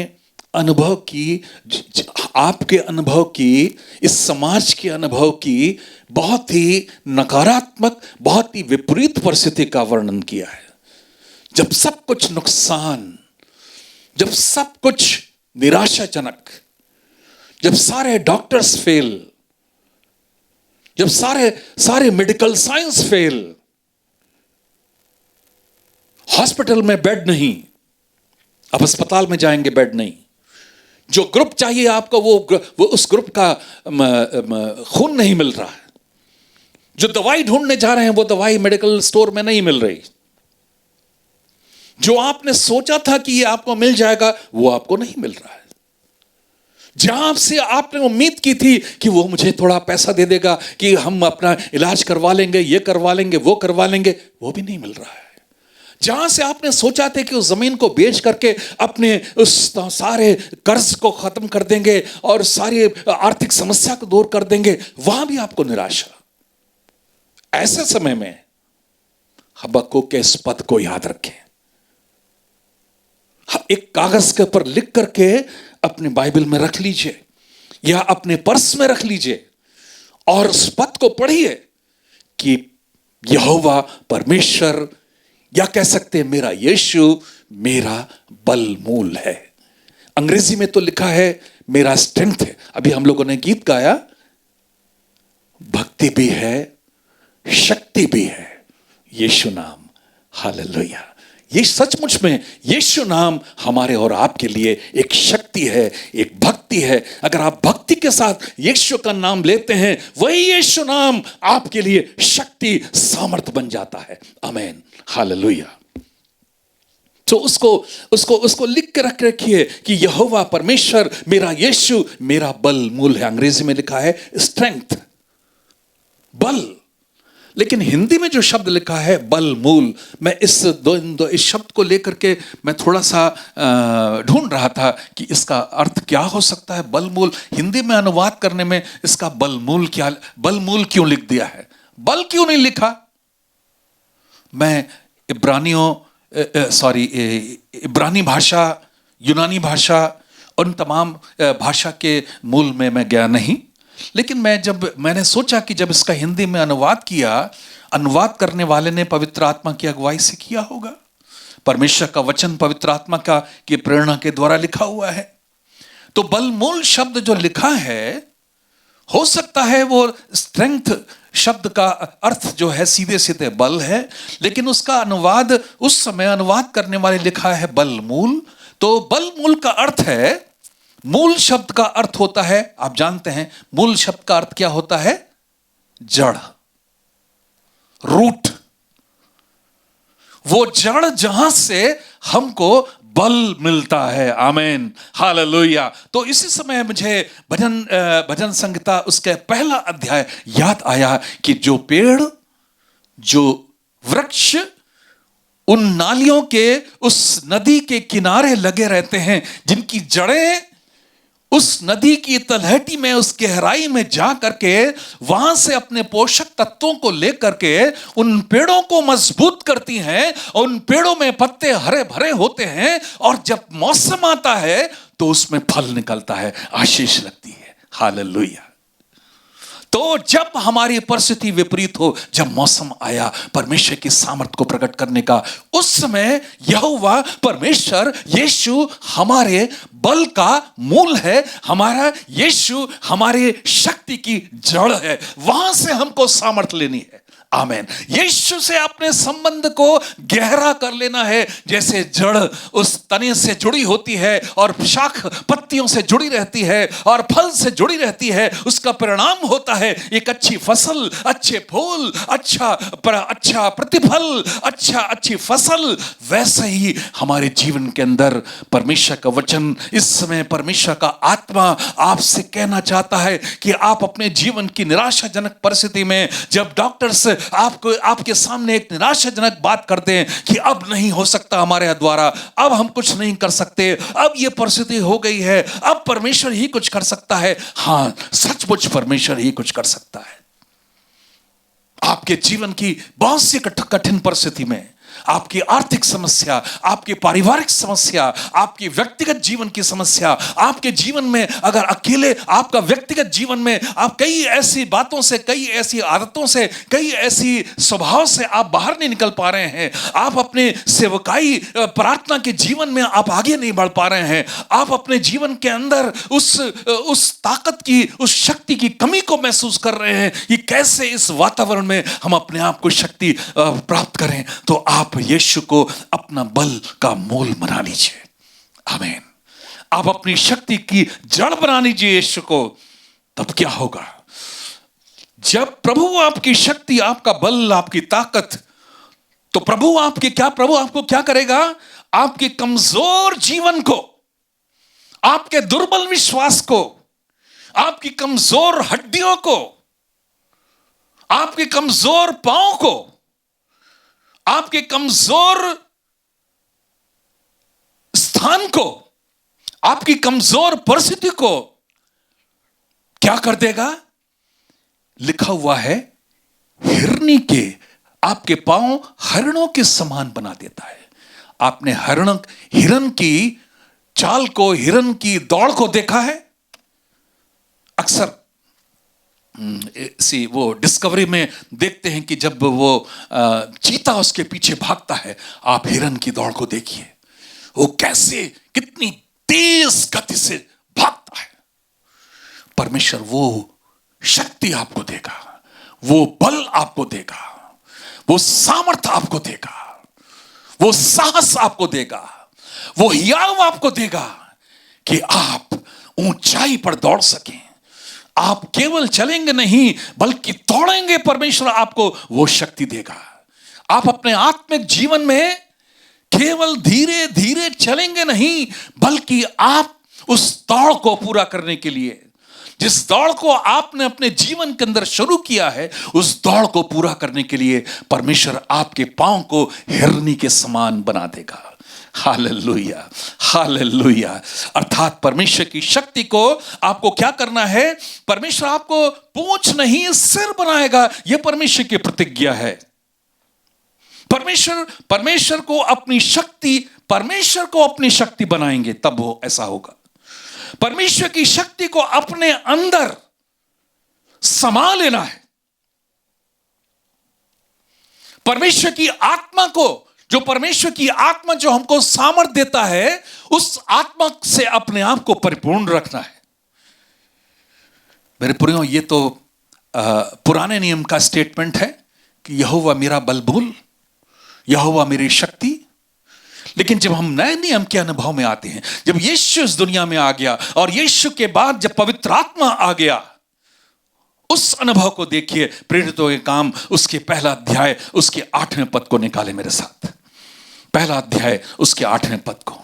अनुभव की, आपके अनुभव की, इस समाज के अनुभव की बहुत ही नकारात्मक, बहुत ही विपरीत परिस्थिति का वर्णन किया है। जब सब कुछ नुकसान, जब सब कुछ निराशाजनक, जब सारे डॉक्टर्स फेल, जब सारे मेडिकल साइंस फेल, हॉस्पिटल में बेड नहीं, अब अस्पताल में जाएंगे बेड नहीं, जो ग्रुप चाहिए आपको वो उस ग्रुप का खून नहीं मिल रहा है, जो दवाई ढूंढने जा रहे हैं वो दवाई मेडिकल स्टोर में नहीं मिल रही, जो आपने सोचा था कि ये आपको मिल जाएगा वो आपको नहीं मिल रहा है, जहां से आपने उम्मीद की थी कि वो मुझे थोड़ा पैसा दे देगा कि हम अपना इलाज करवा लेंगे, ये करवा लेंगे, वो करवा लेंगे, वो भी नहीं मिल रहा है। जहां से आपने सोचा था कि उस जमीन को बेच करके अपने उस सारे कर्ज को खत्म कर देंगे और सारी आर्थिक समस्या को दूर कर देंगे, वहां भी आपको निराशा। ऐसे समय में हबक्कुक के इस पद को याद रखें, एक कागज के ऊपर लिख करके अपने बाइबल में रख लीजिए या अपने पर्स में रख लीजिए और उस पद को पढ़िए कि यहोवा परमेश्वर, या कह सकते हैं मेरा यीशु मेरा बलमूल है। अंग्रेजी में तो लिखा है मेरा स्ट्रेंथ है। अभी हम लोगों ने गीत गाया, भक्ति भी है, शक्ति भी है, यीशु नाम। हालेलुया। ये सचमुच में यीशु नाम हमारे और आपके लिए एक शक्ति है, एक भक्ति है। अगर आप भक्ति के साथ यीशु का नाम लेते हैं, वही यीशु नाम आपके लिए शक्ति, सामर्थ बन जाता है। आमीन। हालेलुया। तो उसको लिख के रख रखिए कि यहोवा परमेश्वर मेरा यीशु मेरा बलमूल है। अंग्रेजी में लिखा है स्ट्रेंथ, बल, लेकिन हिंदी में जो शब्द लिखा है बलमूल, मैं इस शब्द को लेकर के मैं थोड़ा सा ढूंढ रहा था कि इसका अर्थ क्या हो सकता है। बलमूल हिंदी में अनुवाद करने में इसका बलमूल क्या, बलमूल क्यों लिख दिया है, बल क्यों नहीं लिखा। मैं इब्रानी भाषा, यूनानी भाषा, उन तमाम भाषा के मूल में मैं गया नहीं, लेकिन मैंने सोचा कि जब इसका हिंदी में अनुवाद किया, अनुवाद करने वाले ने पवित्र आत्मा की अगुवाई से किया होगा। परमेश्वर का वचन पवित्र आत्मा की प्रेरणा के द्वारा लिखा हुआ है। तो बलमूल शब्द जो लिखा है, हो सकता है वो स्ट्रेंथ शब्द का अर्थ जो है सीधे सीधे बल है, लेकिन उसका अनुवाद उस समय अनुवाद करने वाले लिखा है बलमूल। तो बलमूल का अर्थ है, मूल शब्द का अर्थ होता है, आप जानते हैं मूल शब्द का अर्थ क्या होता है, जड़, रूट, वो जड़ जहां से हमको बल मिलता है। आमीन। हालेलुया। तो इसी समय मुझे भजन संहिता उसके पहला अध्याय याद आया कि जो पेड़, जो वृक्ष उन नालियों के, उस नदी के किनारे लगे रहते हैं, जिनकी जड़ें उस नदी की तलहटी में, उस गहराई में जा करके वहां से अपने पोषक तत्वों को लेकर के उन पेड़ों को मजबूत करती हैं, और उन पेड़ों में पत्ते हरे भरे होते हैं, और जब मौसम आता है तो उसमें फल निकलता है, आशीष लगती है। हालेलुया। तो जब हमारी परिस्थिति विपरीत हो, जब मौसम आया परमेश्वर की सामर्थ को प्रकट करने का, उस समय यहोवा परमेश्वर यीशु हमारे बल का मूल है, हमारा यीशु हमारे शक्ति की जड़ है, वहां से हमको सामर्थ लेनी है। आमेन। यीशु से अपने संबंध को गहरा कर लेना है। जैसे जड़ उस तने से जुड़ी होती है और शाख पत्तियों से जुड़ी रहती है और फल से जुड़ी रहती है, उसका परिणाम होता है एक अच्छी फसल, अच्छे फूल, अच्छा प्रतिफल, अच्छी फसल। वैसे ही हमारे जीवन के अंदर परमेश्वर का वचन, इस समय परमेश्वर का आत्मा आपसे कहना चाहता है कि आप अपने जीवन की निराशाजनक परिस्थिति में, जब डॉक्टर्स आपके सामने एक निराशाजनक बात करते हैं कि अब नहीं हो सकता हमारे द्वारा, अब हम कुछ नहीं कर सकते, अब ये परिस्थिति हो गई है, अब परमेश्वर ही कुछ कर सकता है। हां, सचमुच परमेश्वर ही कुछ कर सकता है। आपके जीवन की बहुत सी कठिन परिस्थिति में, आपकी आर्थिक समस्या, आपकी पारिवारिक समस्या, आपकी व्यक्तिगत जीवन की समस्या, आपके जीवन में अगर अकेले आपका व्यक्तिगत जीवन में आप कई ऐसी बातों से, कई ऐसी आदतों से, कई ऐसी स्वभाव से आप बाहर नहीं निकल पा रहे हैं, आप अपने सेवकाई प्रार्थना के जीवन में आप आगे नहीं बढ़ पा रहे हैं, आप अपने जीवन के अंदर उस ताकत की, उस शक्ति की कमी को महसूस कर रहे हैं कि कैसे इस वातावरण में हम अपने आप को शक्ति प्राप्त करें, तो आप यीशु को अपना बल का मूल बना लीजिए। आमीन। आप अपनी शक्ति की जड़ बना लीजिए यीशु को। तब क्या होगा? जब प्रभु आपकी शक्ति, आपका बल, आपकी ताकत, तो प्रभु आपको क्या करेगा? आपके कमजोर जीवन को, आपके दुर्बल विश्वास को, आपकी कमजोर हड्डियों को, आपके कमजोर पांव को, आपके कमजोर स्थान को, आपकी कमजोर परिस्थिति को क्या कर देगा? लिखा हुआ है, हिरनी के आपके पांव हरणों के समान बना देता है। आपने हिरन की चाल को, हिरन की दौड़ को देखा है? अक्सर वो डिस्कवरी में देखते हैं कि जब वो चीता उसके पीछे भागता है, आप हिरन की दौड़ को देखिए, वो कैसे, कितनी तेज गति से भागता है। परमेश्वर वो शक्ति आपको देगा, वो बल आपको देगा, वो सामर्थ्य आपको देगा, वो साहस आपको देगा, वो हियाव आपको देगा कि आप ऊंचाई पर दौड़ सकें। आप केवल चलेंगे नहीं बल्कि दौड़ेंगे। परमेश्वर आपको वो शक्ति देगा। आप अपने आत्मिक जीवन में केवल धीरे धीरे चलेंगे नहीं, बल्कि आप उस दौड़ को पूरा करने के लिए, जिस दौड़ को आपने अपने जीवन के अंदर शुरू किया है, उस दौड़ को पूरा करने के लिए परमेश्वर आपके पांव को हिरनी के समान बना देगा। Hallelujah, hallelujah. अर्थात परमेश्वर की शक्ति को आपको क्या करना है? परमेश्वर आपको पूंछ नहीं सिर बनाएगा। यह परमेश्वर की प्रतिज्ञा है। परमेश्वर को अपनी शक्ति बनाएंगे, तब वो ऐसा होगा। परमेश्वर की शक्ति को अपने अंदर समा लेना है। परमेश्वर की आत्मा को, परमेश्वर की आत्मा जो हमको सामर्थ देता है, उस आत्मा से अपने आप को परिपूर्ण रखना है। मेरे प्रियो, ये तो पुराने नियम का स्टेटमेंट है कि यहोवा मेरा बलबूल, यहोवा मेरी शक्ति। लेकिन जब हम नए नियम के अनुभव में आते हैं, जब यीशु इस दुनिया में आ गया और यीशु के बाद जब पवित्र आत्मा आ गया, उस अनुभव को देखिए। प्रेरितों के काम उसके पहला अध्याय उसके 8वें पद को निकाले मेरे साथ। पहला अध्याय उसके 8वें पद को,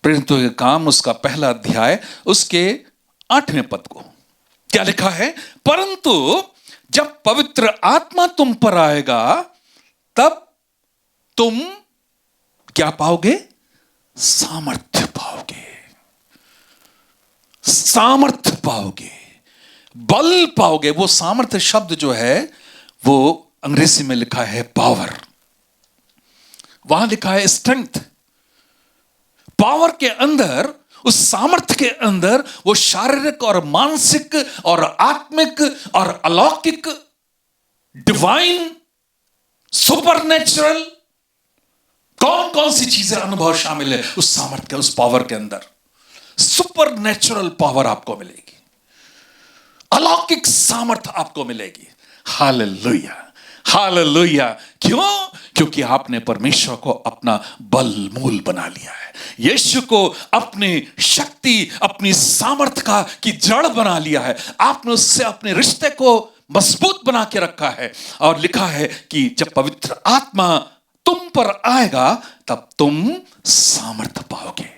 प्रेरितों के काम उसका पहला अध्याय उसके 8वें पद को क्या लिखा है? परंतु जब पवित्र आत्मा तुम पर आएगा, तब तुम क्या पाओगे? सामर्थ्य पाओगे, सामर्थ्य पाओगे, बल पाओगे। वो सामर्थ्य शब्द जो है वो अंग्रेजी में लिखा है पावर, वहां लिखा है स्ट्रेंथ। पावर के अंदर उस सामर्थ्य के अंदर वो शारीरिक और मानसिक और आत्मिक और अलौकिक, डिवाइन, सुपरनेचुरल, कौन कौन सी चीजें अनुभव शामिल है उस सामर्थ्य, उस पावर के अंदर। सुपरनेचुरल पावर आपको मिलेगी, अलौकिक सामर्थ्य आपको मिलेगी। Hallelujah, hallelujah. क्यों? क्योंकि आपने परमेश्वर को अपना बल मूल बना लिया है, यीशु को अपनी शक्ति, अपनी सामर्थ्य का की जड़ बना लिया है। आपने उससे अपने रिश्ते को मजबूत बना के रखा है। और लिखा है कि जब पवित्र आत्मा तुम पर आएगा तब तुम सामर्थ्य पाओगे।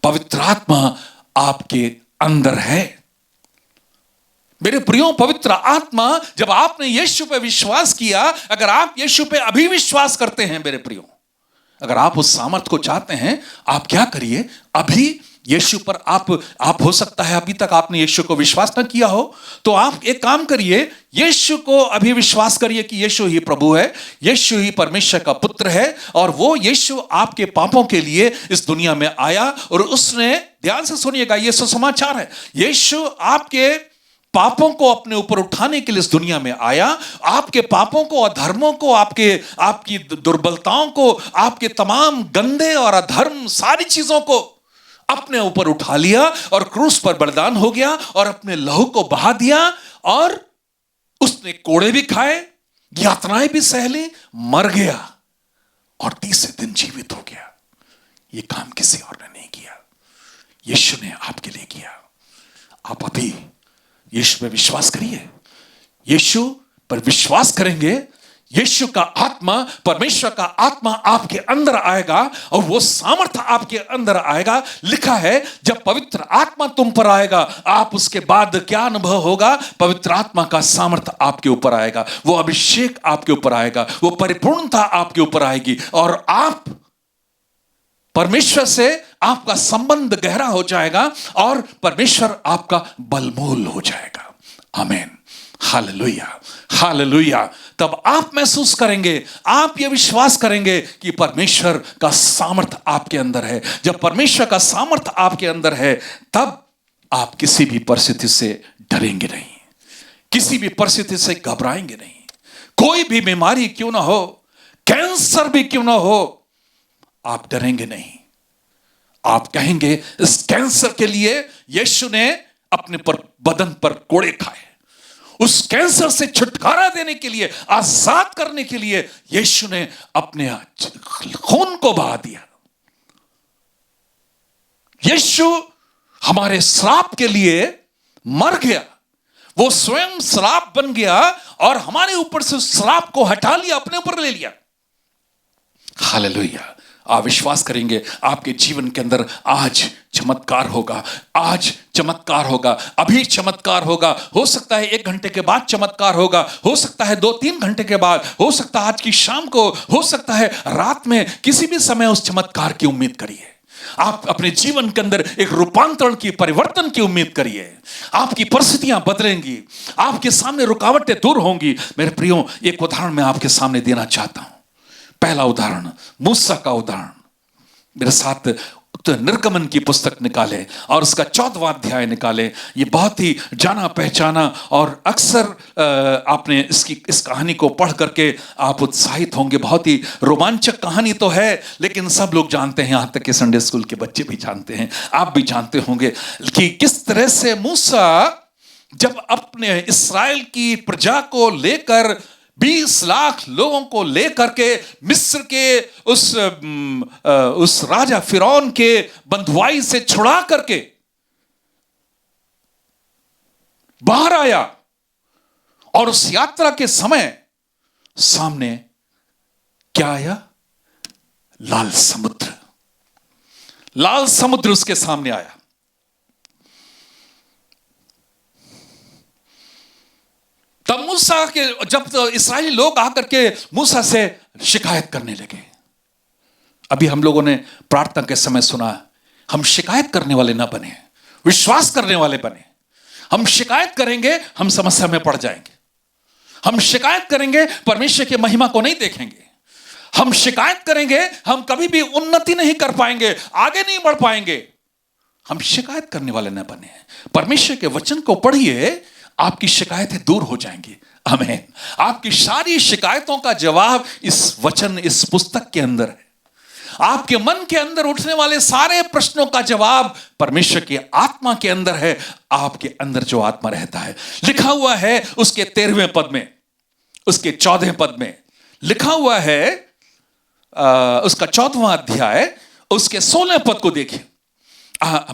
पवित्र आत्मा आपके अंदर है। मेरे प्रियो, पवित्र आत्मा, जब आपने यीशु पे विश्वास किया, अगर आप यीशु पे अभी विश्वास करते हैं मेरे प्रियो, अगर आप उस सामर्थ्य को चाहते हैं, आप क्या करिए, अभी यीशु पर आप हो सकता है अभी तक आपने यीशु को विश्वास न किया हो, तो आप एक काम करिए, यीशु को अभी विश्वास करिए कि यीशु ही प्रभु है, यीशु ही परमेश्वर का पुत्र है, और वो यीशु आपके पापों के लिए इस दुनिया में आया, और उसने, ध्यान से सुनिएगा, ये सुसमाचार है, यीशु आपके पापों को अपने ऊपर उठाने के लिए इस दुनिया में आया। आपके पापों को, अधर्मों को, आपकी दुर्बलताओं को, आपके तमाम गंदे और अधर्म सारी चीजों को अपने ऊपर उठा लिया और क्रूस पर बलिदान हो गया और अपने लहू को बहा दिया, और उसने कोड़े भी खाए, यातनाएं भी सह ली, मर गया और तीसरे दिन जीवित हो गया। यह काम किसी और ने नहीं किया, यीशु ने आपके लिए किया। आप अभी यीशु पे विश्वास करिए। यीशु पर विश्वास करेंगे, यीशु का आत्मा, परमेश्वर का आत्मा आपके अंदर आएगा और वो सामर्थ्य आपके अंदर आएगा। लिखा है जब पवित्र आत्मा तुम पर आएगा, आप उसके बाद क्या अनुभव होगा? पवित्र आत्मा का सामर्थ्य आपके ऊपर आएगा, वो अभिषेक आपके ऊपर आएगा, वो परिपूर्णता आपके ऊपर आएगी, और आप परमेश्वर से आपका संबंध गहरा हो जाएगा और परमेश्वर आपका बलमूल हो जाएगा। आमीन, हालेलुया, हालेलुया। तब आप महसूस करेंगे, आप ये विश्वास करेंगे कि परमेश्वर का सामर्थ्य आपके अंदर है। जब परमेश्वर का सामर्थ्य आपके अंदर है, तब आप किसी भी परिस्थिति से डरेंगे नहीं, किसी भी परिस्थिति से घबराएंगे नहीं। कोई भी बीमारी क्यों ना हो, कैंसर भी क्यों ना हो, आप डरेंगे नहीं। आप कहेंगे इस कैंसर के लिए यीशु ने अपने बदन पर कोड़े खाए, उस कैंसर से छुटकारा देने के लिए, आजाद करने के लिए यीशु ने अपने खून को बहा दिया। यीशु हमारे श्राप के लिए मर गया, वो स्वयं श्राप बन गया और हमारे ऊपर से श्राप को हटा लिया, अपने ऊपर ले लिया। हालेलुया। आप विश्वास करेंगे, आपके जीवन के अंदर आज चमत्कार होगा, आज चमत्कार होगा, अभी चमत्कार होगा। हो सकता है 1 घंटे के बाद चमत्कार होगा, हो सकता है 2-3 घंटे के बाद, हो सकता है आज की शाम को, हो सकता है रात में, किसी भी समय उस चमत्कार की उम्मीद करिए। आप अपने जीवन के अंदर एक रूपांतरण की, परिवर्तन की उम्मीद करिए। आपकी परिस्थितियां बदलेंगी, आपके सामने रुकावटें दूर होंगी। मेरे प्रियो, एक उदाहरण मैं आपके सामने देना चाहता हूं। पहला उदाहरण, मूसा का उदाहरण। मेरे साथ निर्गमन की पुस्तक निकाले और उसका 14वां अध्याय निकाले। ये बहुत ही जाना पहचाना और अक्सर आपने इस कहानी को पढ़ करके आप उत्साहित होंगे। बहुत ही रोमांचक कहानी तो है, लेकिन सब लोग जानते हैं, यहां तक कि संडे स्कूल के बच्चे भी जानते हैं, आप भी जानते होंगे कि किस तरह से मूसा जब अपने इस्राएल की प्रजा को लेकर 20 लाख लोगों को लेकर के मिस्र के उस राजा फिरौन के बंधुआई से छुड़ा करके बाहर आया, और उस यात्रा के समय सामने क्या आया? लाल समुद्र। लाल समुद्र उसके सामने आया। तब मूसा के, जब इस्राएली लोग आकर के मूसा से शिकायत करने लगे। अभी हम लोगों ने प्रार्थना के समय सुना, हम शिकायत करने वाले ना बने, विश्वास करने वाले बने। हम शिकायत करेंगे, हम समस्या में पड़ जाएंगे। हम शिकायत करेंगे, परमेश्वर की महिमा को नहीं देखेंगे। हम शिकायत करेंगे, हम कभी भी उन्नति नहीं कर पाएंगे, आगे नहीं बढ़ पाएंगे। हम शिकायत करने वाले न बने। परमेश्वर के वचन को पढ़िए, आपकी शिकायतें दूर हो जाएंगी। आमीन। आपकी सारी शिकायतों का जवाब इस वचन, इस पुस्तक के अंदर है। आपके मन के अंदर उठने वाले सारे प्रश्नों का जवाब परमेश्वर की आत्मा के अंदर है। आपके अंदर जो आत्मा रहता है, लिखा हुआ है उसके 13वें पद में, उसके 14वें पद में लिखा हुआ है, उसका 14वां अध्याय उसके 16वें पद को देखिए।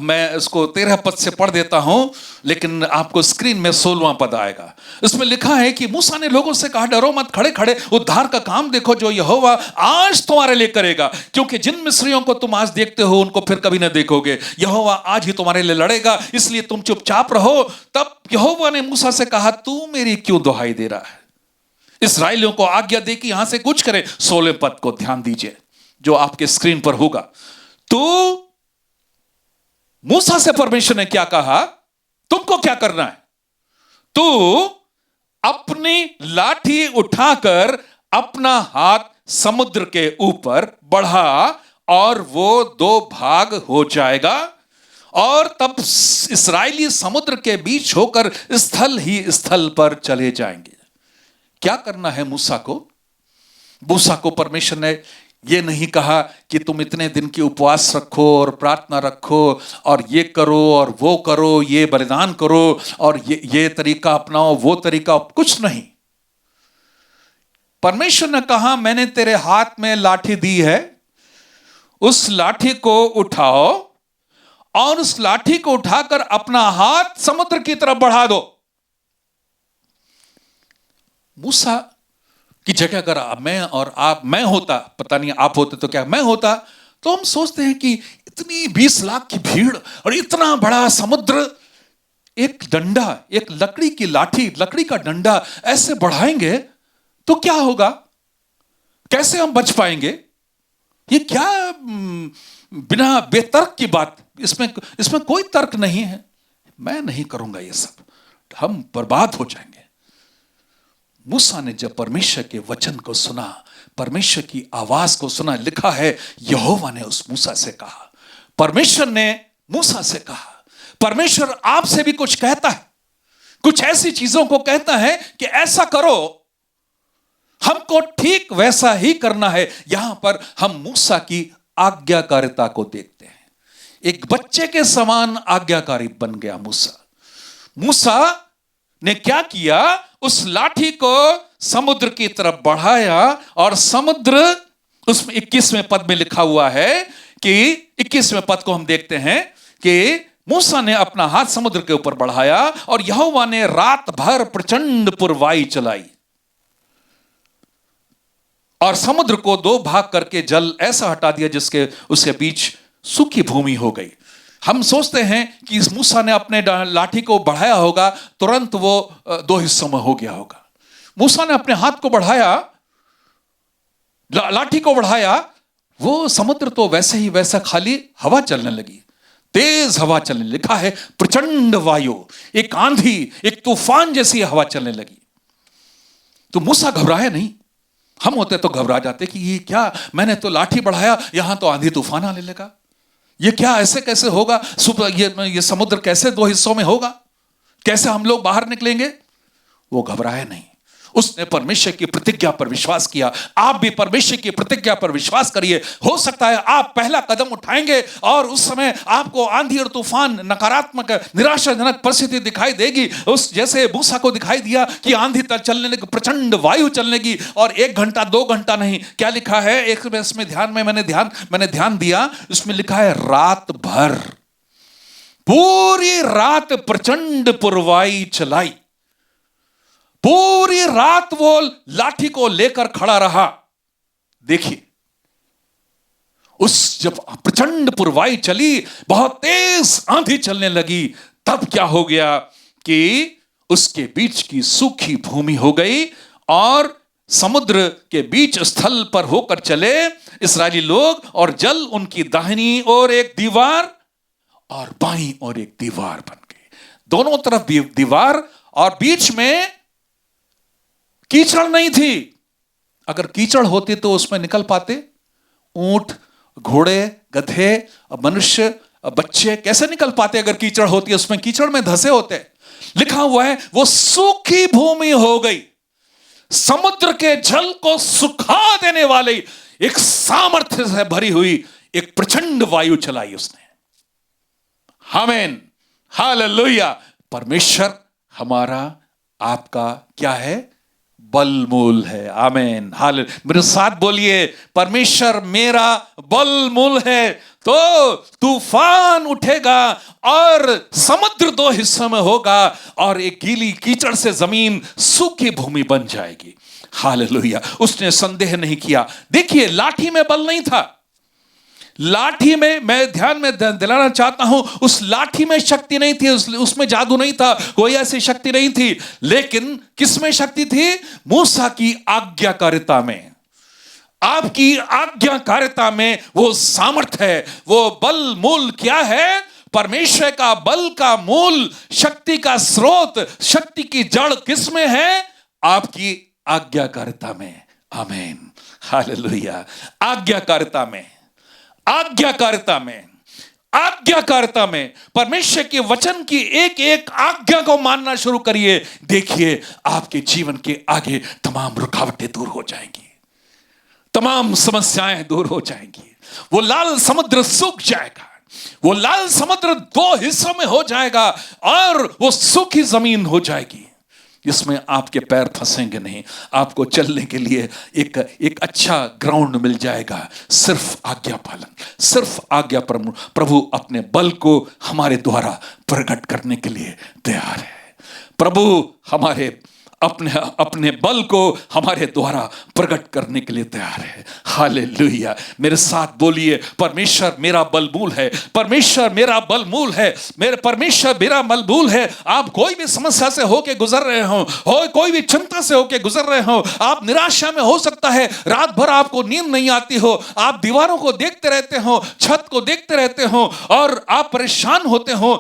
मैं उसको 13 पद से पढ़ देता हूं, लेकिन आपको स्क्रीन में 16वां पद आएगा। इसमें लिखा है कि मूसा ने लोगों से कहा, डरो मत, खड़े खड़े उद्धार का काम देखो जो यहोवा आज तुम्हारे लिए करेगा, क्योंकि जिन मिस्रियों को तुम आज देखते हो उनको फिर कभी न देखोगे। यहोवा आज ही तुम्हारे लिए लड़ेगा, इसलिए तुम चुपचाप रहो। तब यहोवा ने मूसा से कहा, तू मेरी क्यों दुहाई दे रहा है? इस्राएलियों को आज्ञा दे कि यहां से कुछ करे। 16 पद को ध्यान दीजिए जो आपके स्क्रीन पर होगा। तो मूसा से परमेश्वर ने क्या कहा? तुमको क्या करना है? तू अपनी लाठी उठाकर अपना हाथ समुद्र के ऊपर बढ़ा और वो 2 भाग हो जाएगा, और तब इस्राएली समुद्र के बीच होकर स्थल ही स्थल पर चले जाएंगे। क्या करना है मूसा को? मूसा को परमेश्वर ने ये नहीं कहा कि तुम इतने दिन की उपवास रखो और प्रार्थना रखो और ये करो और वो करो, ये बलिदान करो और ये तरीका अपनाओ, वो तरीका, कुछ नहीं। परमेश्वर ने कहा, मैंने तेरे हाथ में लाठी दी है, उस लाठी को उठाओ और उस लाठी को उठाकर अपना हाथ समुद्र की तरफ बढ़ा दो। मूसा की जगह अगर मैं होता, पता नहीं आप होते तो क्या मैं होता, तो हम सोचते हैं कि इतनी 20 लाख की भीड़ और इतना बड़ा समुद्र, एक डंडा, एक लकड़ी की लाठी, लकड़ी का डंडा ऐसे बढ़ाएंगे तो क्या होगा? कैसे हम बच पाएंगे? ये क्या बिना बेतर्क की बात, इसमें कोई तर्क नहीं है। मैं नहीं करूंगा ये सब, हम बर्बाद हो जाएंगे। मूसा ने जब परमेश्वर के वचन को सुना, परमेश्वर की आवाज को सुना, लिखा है यहोवा ने उस मूसा से कहा, परमेश्वर ने मूसा से कहा। परमेश्वर आपसे भी कुछ कहता है, कुछ ऐसी चीजों को कहता है कि ऐसा करो, हमको ठीक वैसा ही करना है। यहां पर हम मूसा की आज्ञाकारिता को देखते हैं। एक बच्चे के समान आज्ञाकारी बन गया मूसा। मूसा ने क्या किया? उस लाठी को समुद्र की तरफ बढ़ाया और समुद्र, उसमें 21वें पद में लिखा हुआ है कि 21वें पद को हम देखते हैं कि मूसा ने अपना हाथ समुद्र के ऊपर बढ़ाया और यहोवा ने रात भर प्रचंड पुरवाई चलाई और समुद्र को 2 भाग करके जल ऐसा हटा दिया जिसके उसके बीच सूखी भूमि हो गई। हम सोचते हैं कि इस मूसा ने अपने लाठी को बढ़ाया होगा, तुरंत वो 2 हिस्सों में हो गया होगा। मूसा ने अपने हाथ को बढ़ाया, लाठी को बढ़ाया, वो समुद्र तो वैसे ही वैसा खाली हवा चलने लगी, तेज हवा चलने, लिखा है प्रचंड वायु, एक आंधी, एक तूफान जैसी हवा चलने लगी। तो मूसा घबराया नहीं। हम होते तो घबरा जाते कि ये क्या, मैंने तो लाठी बढ़ाया, यहां तो आंधी तूफान आने लगा, ये क्या, ऐसे कैसे होगा? ये समुद्र कैसे 2 हिस्सों में होगा? कैसे हम लोग बाहर निकलेंगे? वो घबराया नहीं, उसने परमेश्वर की प्रतिज्ञा पर विश्वास किया। आप भी परमेश्वर की प्रतिज्ञा पर विश्वास करिए। हो सकता है आप पहला कदम उठाएंगे और उस समय आपको आंधी और तूफान, नकारात्मक, निराशाजनक परिस्थिति दिखाई देगी, उस जैसे मूसा को दिखाई दिया कि आंधी तक चलने लगी, प्रचंड वायु चलने लगी, और 1 घंटा 2 घंटा नहीं, क्या लिखा है एक इसमें मैंने ध्यान दिया, उसमें लिखा है रात भर, पूरी रात प्रचंड पुरवाई चलाई, पूरी रात वो लाठी को लेकर खड़ा रहा। देखिए, उस जब प्रचंड पुरवाई चली, बहुत तेज आंधी चलने लगी, तब क्या हो गया कि उसके बीच की सूखी भूमि हो गई और समुद्र के बीच स्थल पर होकर चले इस्राएली लोग, और जल उनकी दाहिनी ओर एक दीवार और बाईं ओर एक दीवार बन गई। दोनों तरफ दीवार और बीच में कीचड़ नहीं थी। अगर कीचड़ होती तो उसमें निकल पाते ऊंट, घोड़े, गधे और मनुष्य बच्चे कैसे निकल पाते अगर कीचड़ होती है उसमें? कीचड़ में धंसे होते। लिखा हुआ है वो सूखी भूमि हो गई। समुद्र के जल को सुखा देने वाले एक सामर्थ्य से भरी हुई एक प्रचंड वायु चलाई उसने। आमीन, हालेलुया। परमेश्वर हमारा आपका क्या है? बलमूल है। आमीन, हालेलुया। मेरे साथ बोलिए, परमेश्वर मेरा बलमूल है। तो तूफान उठेगा और समुद्र दो हिस्सों में होगा और एक गीली कीचड़ से जमीन सूखी भूमि बन जाएगी। हालेलुया। उसने संदेह नहीं किया। देखिए, लाठी में बल नहीं था। लाठी में, मैं ध्यान में दिलाना चाहता हूं, उस लाठी में शक्ति नहीं थी, उसमें जादू नहीं था, कोई ऐसी शक्ति नहीं थी। लेकिन किसमें शक्ति थी? मूसा की आज्ञाकारिता में। आपकी आज्ञाकारिता में वो सामर्थ्य है। वो बल मूल क्या है? परमेश्वर का बल का मूल, शक्ति का स्रोत, शक्ति की जड़ किसमें है? आपकी आज्ञाकारिता में। आमीन, हालेलुया। आज्ञाकारिता में, आज्ञाकारिता में, आज्ञाकारिता में परमेश्वर के वचन की एक एक आज्ञा को मानना शुरू करिए। देखिए, आपके जीवन के आगे तमाम रुकावटें दूर हो जाएंगी, तमाम समस्याएं दूर हो जाएंगी। वो लाल समुद्र सूख जाएगा, वो लाल समुद्र दो हिस्सों में हो जाएगा और वो सूखी जमीन हो जाएगी जिसमें आपके पैर फंसेंगे नहीं। आपको चलने के लिए एक अच्छा ग्राउंड मिल जाएगा। सिर्फ आज्ञा पालन, सिर्फ आज्ञा। प्रभु अपने बल को हमारे द्वारा प्रकट करने के लिए तैयार है। प्रभु हमारे अपने बल को हमारे द्वारा प्रकट करने के लिए तैयार है। हालेलुया। मेरे साथ बोलिए, परमेश्वर मेरा बलमूल है, परमेश्वर मेरा बलमूल है, मेरे परमेश्वर मेरा बलमूल है। आप कोई भी समस्या से होके गुजर रहे हो, कोई भी चिंता से होके गुजर रहे हो, आप निराशा में हो सकता है, रात भर आपको नींद नहीं आती हो, आप दीवारों को देखते रहते हो, छत को देखते रहते हो और आप परेशान होते हो,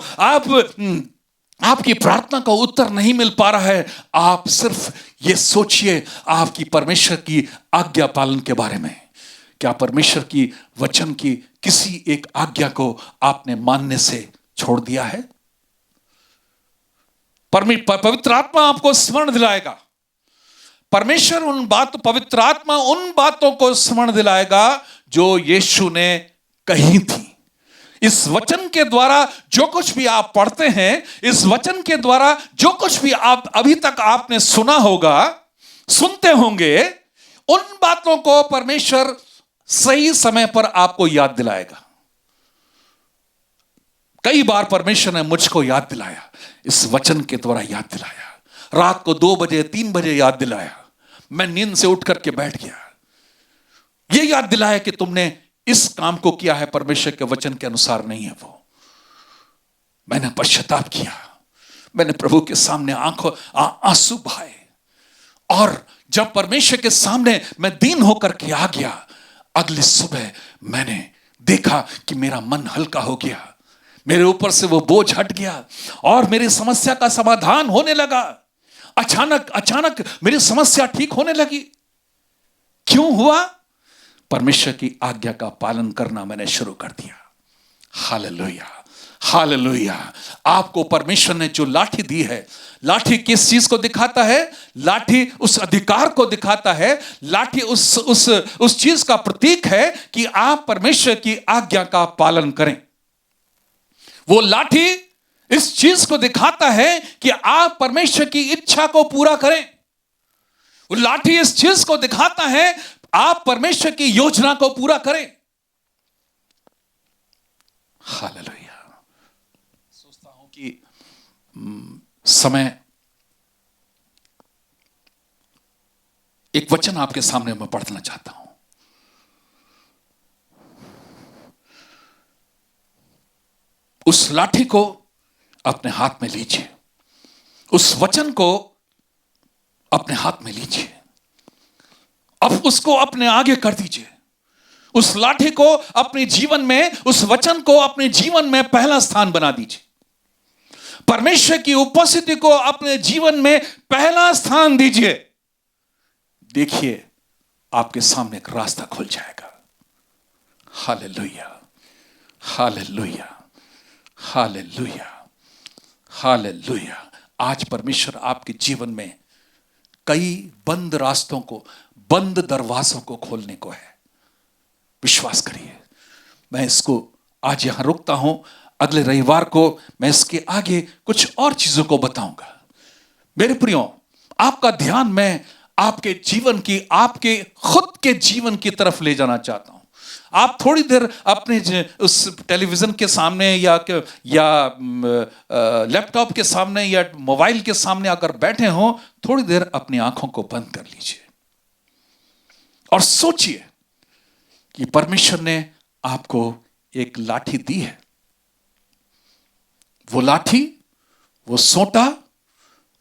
आपकी प्रार्थना का उत्तर नहीं मिल पा रहा है। आप सिर्फ ये सोचिए आपकी परमेश्वर की आज्ञा पालन के बारे में। क्या परमेश्वर की वचन की किसी एक आज्ञा को आपने मानने से छोड़ दिया है? पवित्र आत्मा आपको स्मरण दिलाएगा। परमेश्वर पवित्र आत्मा उन बातों को स्मरण दिलाएगा जो यीशु ने कही थी। इस वचन के द्वारा जो कुछ भी आप पढ़ते हैं, इस वचन के द्वारा जो कुछ भी आप अभी तक आपने सुना होगा, सुनते होंगे, उन बातों को परमेश्वर सही समय पर आपको याद दिलाएगा। कई बार परमेश्वर ने मुझको याद दिलाया, इस वचन के द्वारा याद दिलाया। रात को 2 बजे 3 बजे याद दिलाया। मैं नींद से उठ करके बैठ गया, यह याद दिलाया कि तुमने इस काम को किया है, परमेश्वर के वचन के अनुसार नहीं है वो। मैंने पश्चाताप किया, मैंने प्रभु के सामने आंसू बहाए और जब परमेश्वर के सामने मैं दीन होकर के आ गया, अगली सुबह मैंने देखा कि मेरा मन हल्का हो गया, मेरे ऊपर से वो बोझ हट गया और मेरी समस्या का समाधान होने लगा। अचानक मेरी समस्या ठीक होने लगी। क्यों हुआ? परमेश्वर की आज्ञा का पालन करना मैंने शुरू कर दिया। Hallelujah, hallelujah. आपको परमेश्वर ने जो लाठी दी है, लाठी किस चीज को दिखाता है? लाठी उस अधिकार को दिखाता है। लाठी उस चीज का प्रतीक है कि आप परमेश्वर की आज्ञा का पालन करें। वो लाठी इस चीज को दिखाता है कि आप परमेश्वर की इच्छा को पूरा करें। वो लाठी इस चीज को दिखाता है आप परमेश्वर की योजना को पूरा करें। हालेलुया। सोचता हूं कि समय, एक वचन आपके सामने मैं पढ़ना चाहता हूं। उस लाठी को अपने हाथ में लीजिए, उस वचन को अपने हाथ में लीजिए, अब उसको अपने आगे कर दीजिए। उस लाठी को अपने जीवन में, उस वचन को अपने जीवन में पहला स्थान बना दीजिए। परमेश्वर की उपस्थिति को अपने जीवन में पहला स्थान दीजिए। देखिए, आपके सामने एक रास्ता खुल जाएगा। Hallelujah, hallelujah. Hallelujah, hallelujah. आज परमेश्वर आपके जीवन में कई बंद रास्तों को, बंद दरवाजों को खोलने को है। विश्वास करिए। मैं इसको आज यहां रुकता हूं। अगले रविवार को मैं इसके आगे कुछ और चीजों को बताऊंगा। मेरे प्रियो, आपका ध्यान मैं आपके जीवन की, आपके खुद के जीवन की तरफ ले जाना चाहता हूं। आप थोड़ी देर अपने उस टेलीविजन के सामने या लैपटॉप के सामने या मोबाइल के सामने अगर बैठे हो, थोड़ी देर अपनी आंखों को बंद कर लीजिए और सोचिए कि परमेश्वर ने आपको एक लाठी दी है। वो लाठी, वो सोंटा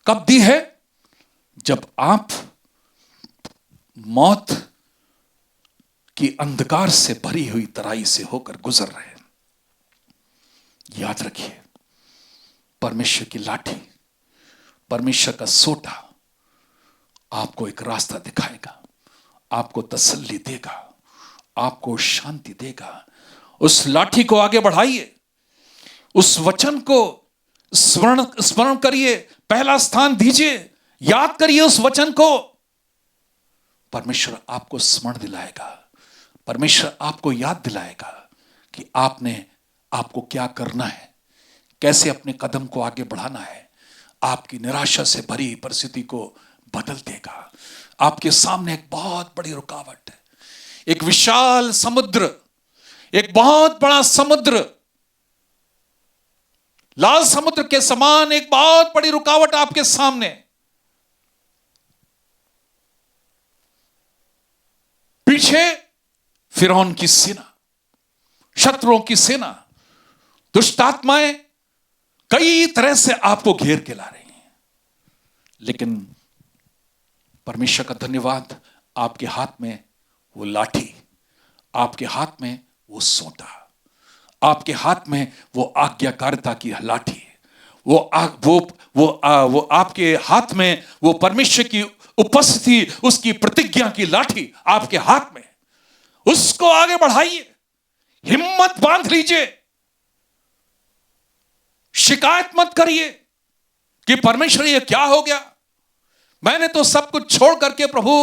कब दी है? जब आप मौत की अंधकार से भरी हुई तराई से होकर गुजर रहे हैं। याद रखिए, परमेश्वर की लाठी, परमेश्वर का सोटा आपको एक रास्ता दिखाएगा, आपको तसल्ली देगा, आपको शांति देगा। उस लाठी को आगे बढ़ाइए, उस वचन को स्मरण करिए, पहला स्थान दीजिए, याद करिए उस वचन को। परमेश्वर आपको स्मरण दिलाएगा, परमेश्वर आपको याद दिलाएगा कि आपको क्या करना है, कैसे अपने कदम को आगे बढ़ाना है। आपकी निराशा से भरी परिस्थिति को बदल देगा। आपके सामने एक बहुत बड़ी रुकावट है, एक विशाल समुद्र, एक बहुत बड़ा समुद्र, लाल समुद्र के समान एक बहुत बड़ी रुकावट आपके सामने। पीछे फिरौन की सेना, शत्रुओं की सेना, दुष्टात्माएं कई तरह से आपको घेर के ला रही हैं। लेकिन परमेश्वर का धन्यवाद, आपके हाथ में वो लाठी, आपके हाथ में वो सोंटा, आपके हाथ में वो आज्ञाकारिता की लाठी, वो आपके हाथ में वो परमेश्वर की उपस्थिति, उसकी प्रतिज्ञा की लाठी आपके हाथ में। उसको आगे बढ़ाइए, हिम्मत बांध लीजिए, शिकायत मत करिए कि परमेश्वर ये क्या हो गया, मैंने तो सब कुछ छोड़ करके प्रभु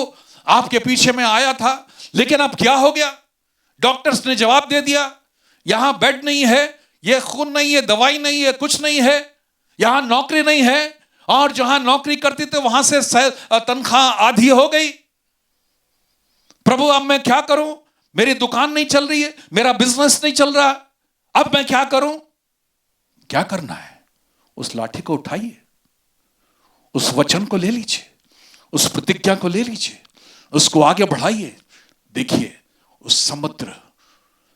आपके पीछे में आया था, लेकिन अब क्या हो गया? डॉक्टर्स ने जवाब दे दिया, यहां बेड नहीं है, ये खून नहीं है, दवाई नहीं है, कुछ नहीं है, यहां नौकरी नहीं है, और जहां नौकरी करती थी वहां से तनख्वाह आधी हो गई। प्रभु अब मैं क्या करूं? मेरी दुकान नहीं चल रही है, मेरा बिजनेस नहीं चल रहा, अब मैं क्या करूं? क्या करना है? उस लाठी को उठाइए, उस वचन को ले लीजिए, उस प्रतिज्ञा को ले लीजिए, उसको आगे बढ़ाइए। देखिए, उस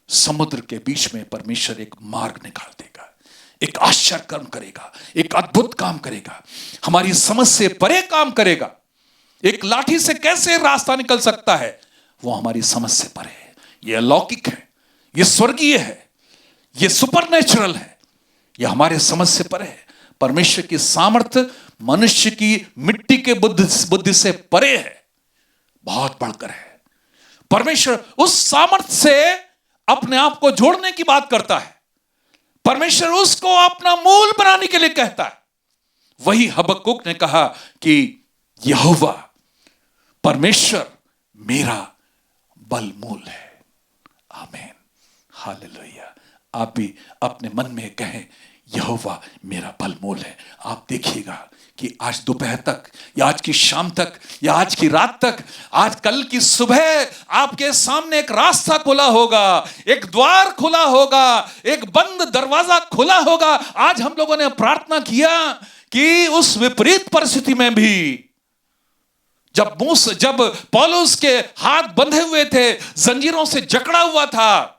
समुद्र के बीच में परमेश्वर एक मार्ग निकाल देगा, एक आश्चर्य कर्म करेगा, एक अद्भुत काम करेगा, हमारी समझ से परे काम करेगा। एक लाठी से कैसे रास्ता निकल सकता है, वो हमारी समझ से परे है। ये अलौकिक है, ये स्वर्गीय है, ये सुपरनेचुरल है, ये हमारे समझ से परे है। परमेश्वर की सामर्थ्य मनुष्य की मिट्टी के बुद्धि से परे है, बहुत बढ़कर है। परमेश्वर उस सामर्थ्य से अपने आप को जोड़ने की बात करता है। परमेश्वर उसको अपना मूल बनाने के लिए कहता है। वही हबक्कुक ने कहा कि यहोवा परमेश्वर मेरा बल मूल है। आमीन, हालेलुया। आप भी अपने मन में कहें, यहोवा मेरा बल मूल है। आप देखिएगा कि आज दोपहर तक या आज की शाम तक या आज की रात तक, आज कल की सुबह आपके सामने एक रास्ता खुला होगा, एक द्वार खुला होगा, एक बंद दरवाजा खुला होगा। आज हम लोगों ने प्रार्थना किया कि उस विपरीत परिस्थिति में भी, जब पौलुस के हाथ बंधे हुए थे, जंजीरों से जकड़ा हुआ था,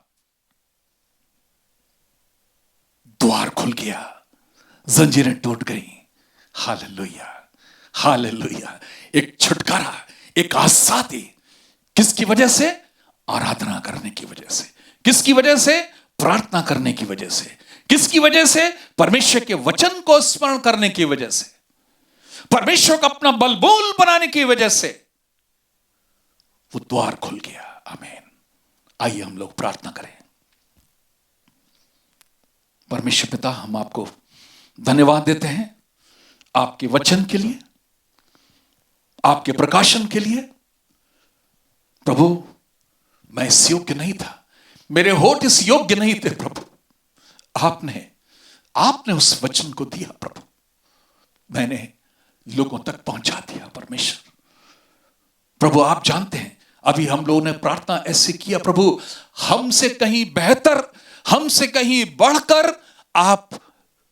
द्वार खुल गया, जंजीरें टूट गई। Hallelujah, hallelujah. एक छुटकारा, एक आजादी, किसकी वजह से? आराधना करने की वजह से। किसकी वजह से? प्रार्थना करने की वजह से। किसकी वजह से? परमेश्वर के वचन को स्मरण करने की वजह से, परमेश्वर को अपना बलबूल बनाने की वजह से वो द्वार खुल गया। आमीन। आइए हम लोग प्रार्थना करें। परमेश्वर पिता, हम आपको धन्यवाद देते हैं आपके वचन के लिए, आपके प्रकाशन के लिए। प्रभु, मैं इस योग्य नहीं था, मेरे होठ इस योग्य नहीं थे प्रभु, आपने उस वचन को दिया प्रभु, मैंने लोगों तक पहुंचा दिया परमेश्वर। प्रभु, आप जानते हैं अभी हम लोगों ने प्रार्थना ऐसे किया प्रभु, हमसे कहीं बेहतर, हमसे कहीं बढ़कर आप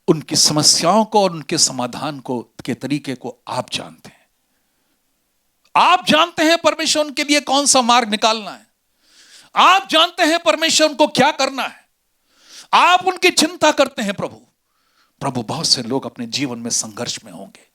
उनकी समस्याओं को और उनके समाधान को के तरीके को आप जानते हैं। आप जानते हैं परमेश्वर उनके लिए कौन सा मार्ग निकालना है, आप जानते हैं परमेश्वर उनको क्या करना है, आप उनकी चिंता करते हैं प्रभु। प्रभु, बहुत से लोग अपने जीवन में संघर्ष में होंगे,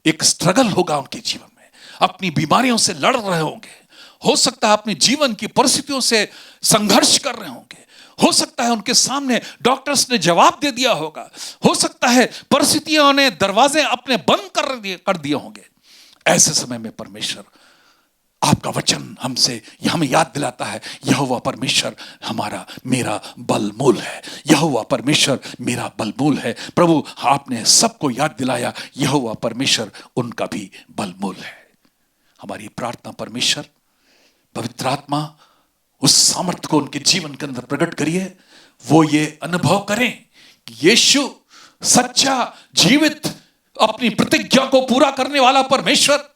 एक स्ट्रगल होगा उनके जीवन में, अपनी बीमारियों से लड़ रहे होंगे, हो सकता है अपनी जीवन की परिस्थितियों से संघर्ष कर रहे होंगे, हो सकता है उनके सामने डॉक्टर्स ने जवाब दे दिया होगा, हो सकता है परिस्थितियों ने दरवाजे अपने बंद कर दिए होंगे। ऐसे समय में परमेश्वर, आपका वचन हमें याद दिलाता है, यहोवा परमेश्वर मेरा बलमूल है, यहोवा परमेश्वर मेरा बलमूल है। प्रभु, आपने सबको याद दिलाया यहोवा परमेश्वर उनका भी बलमूल है। हमारी प्रार्थना परमेश्वर, पवित्र आत्मा उस सामर्थ्य को उनके जीवन के अंदर प्रकट करिए, वो ये अनुभव करें कि यीशु सच्चा, जीवित, अपनी प्रतिज्ञा को पूरा करने वाला परमेश्वर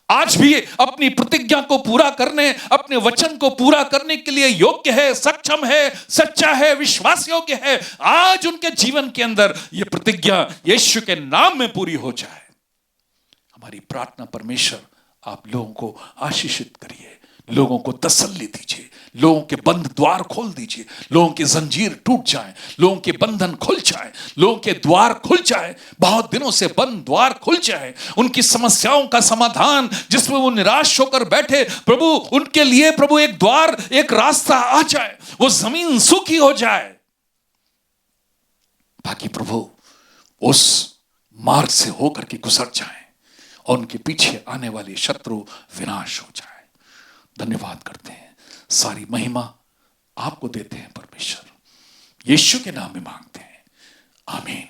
आज भी अपनी प्रतिज्ञा को पूरा करने, अपने वचन को पूरा करने के लिए योग्य है, सक्षम है, सच्चा है, विश्वास योग्य है। आज उनके जीवन के अंदर यह प्रतिज्ञा यीशु के नाम में पूरी हो जाए। हमारी प्रार्थना परमेश्वर, आप लोगों को आशीषित करिए, लोगों को तसल्ली दीजिए, लोगों के बंद द्वार खोल दीजिए, लोगों की जंजीर टूट जाए, लोगों के बंधन खुल जाए, लोगों के द्वार खुल जाए, बहुत दिनों से बंद द्वार खुल जाए, उनकी समस्याओं का समाधान जिसमें वो निराश होकर बैठे, प्रभु उनके लिए प्रभु एक द्वार, एक रास्ता आ जाए, वो जमीन सूखी हो जाए, ताकि प्रभु उस मार्ग से होकर के गुजर जाए और उनके पीछे आने वाले शत्रु विनाश हो जाए। धन्यवाद करते हैं, सारी महिमा आपको देते हैं परमेश्वर, यीशु के नाम में मांगते हैं, आमीन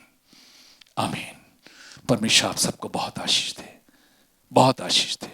आमीन। परमेश्वर आप सबको बहुत आशीष दे, बहुत आशीष दे।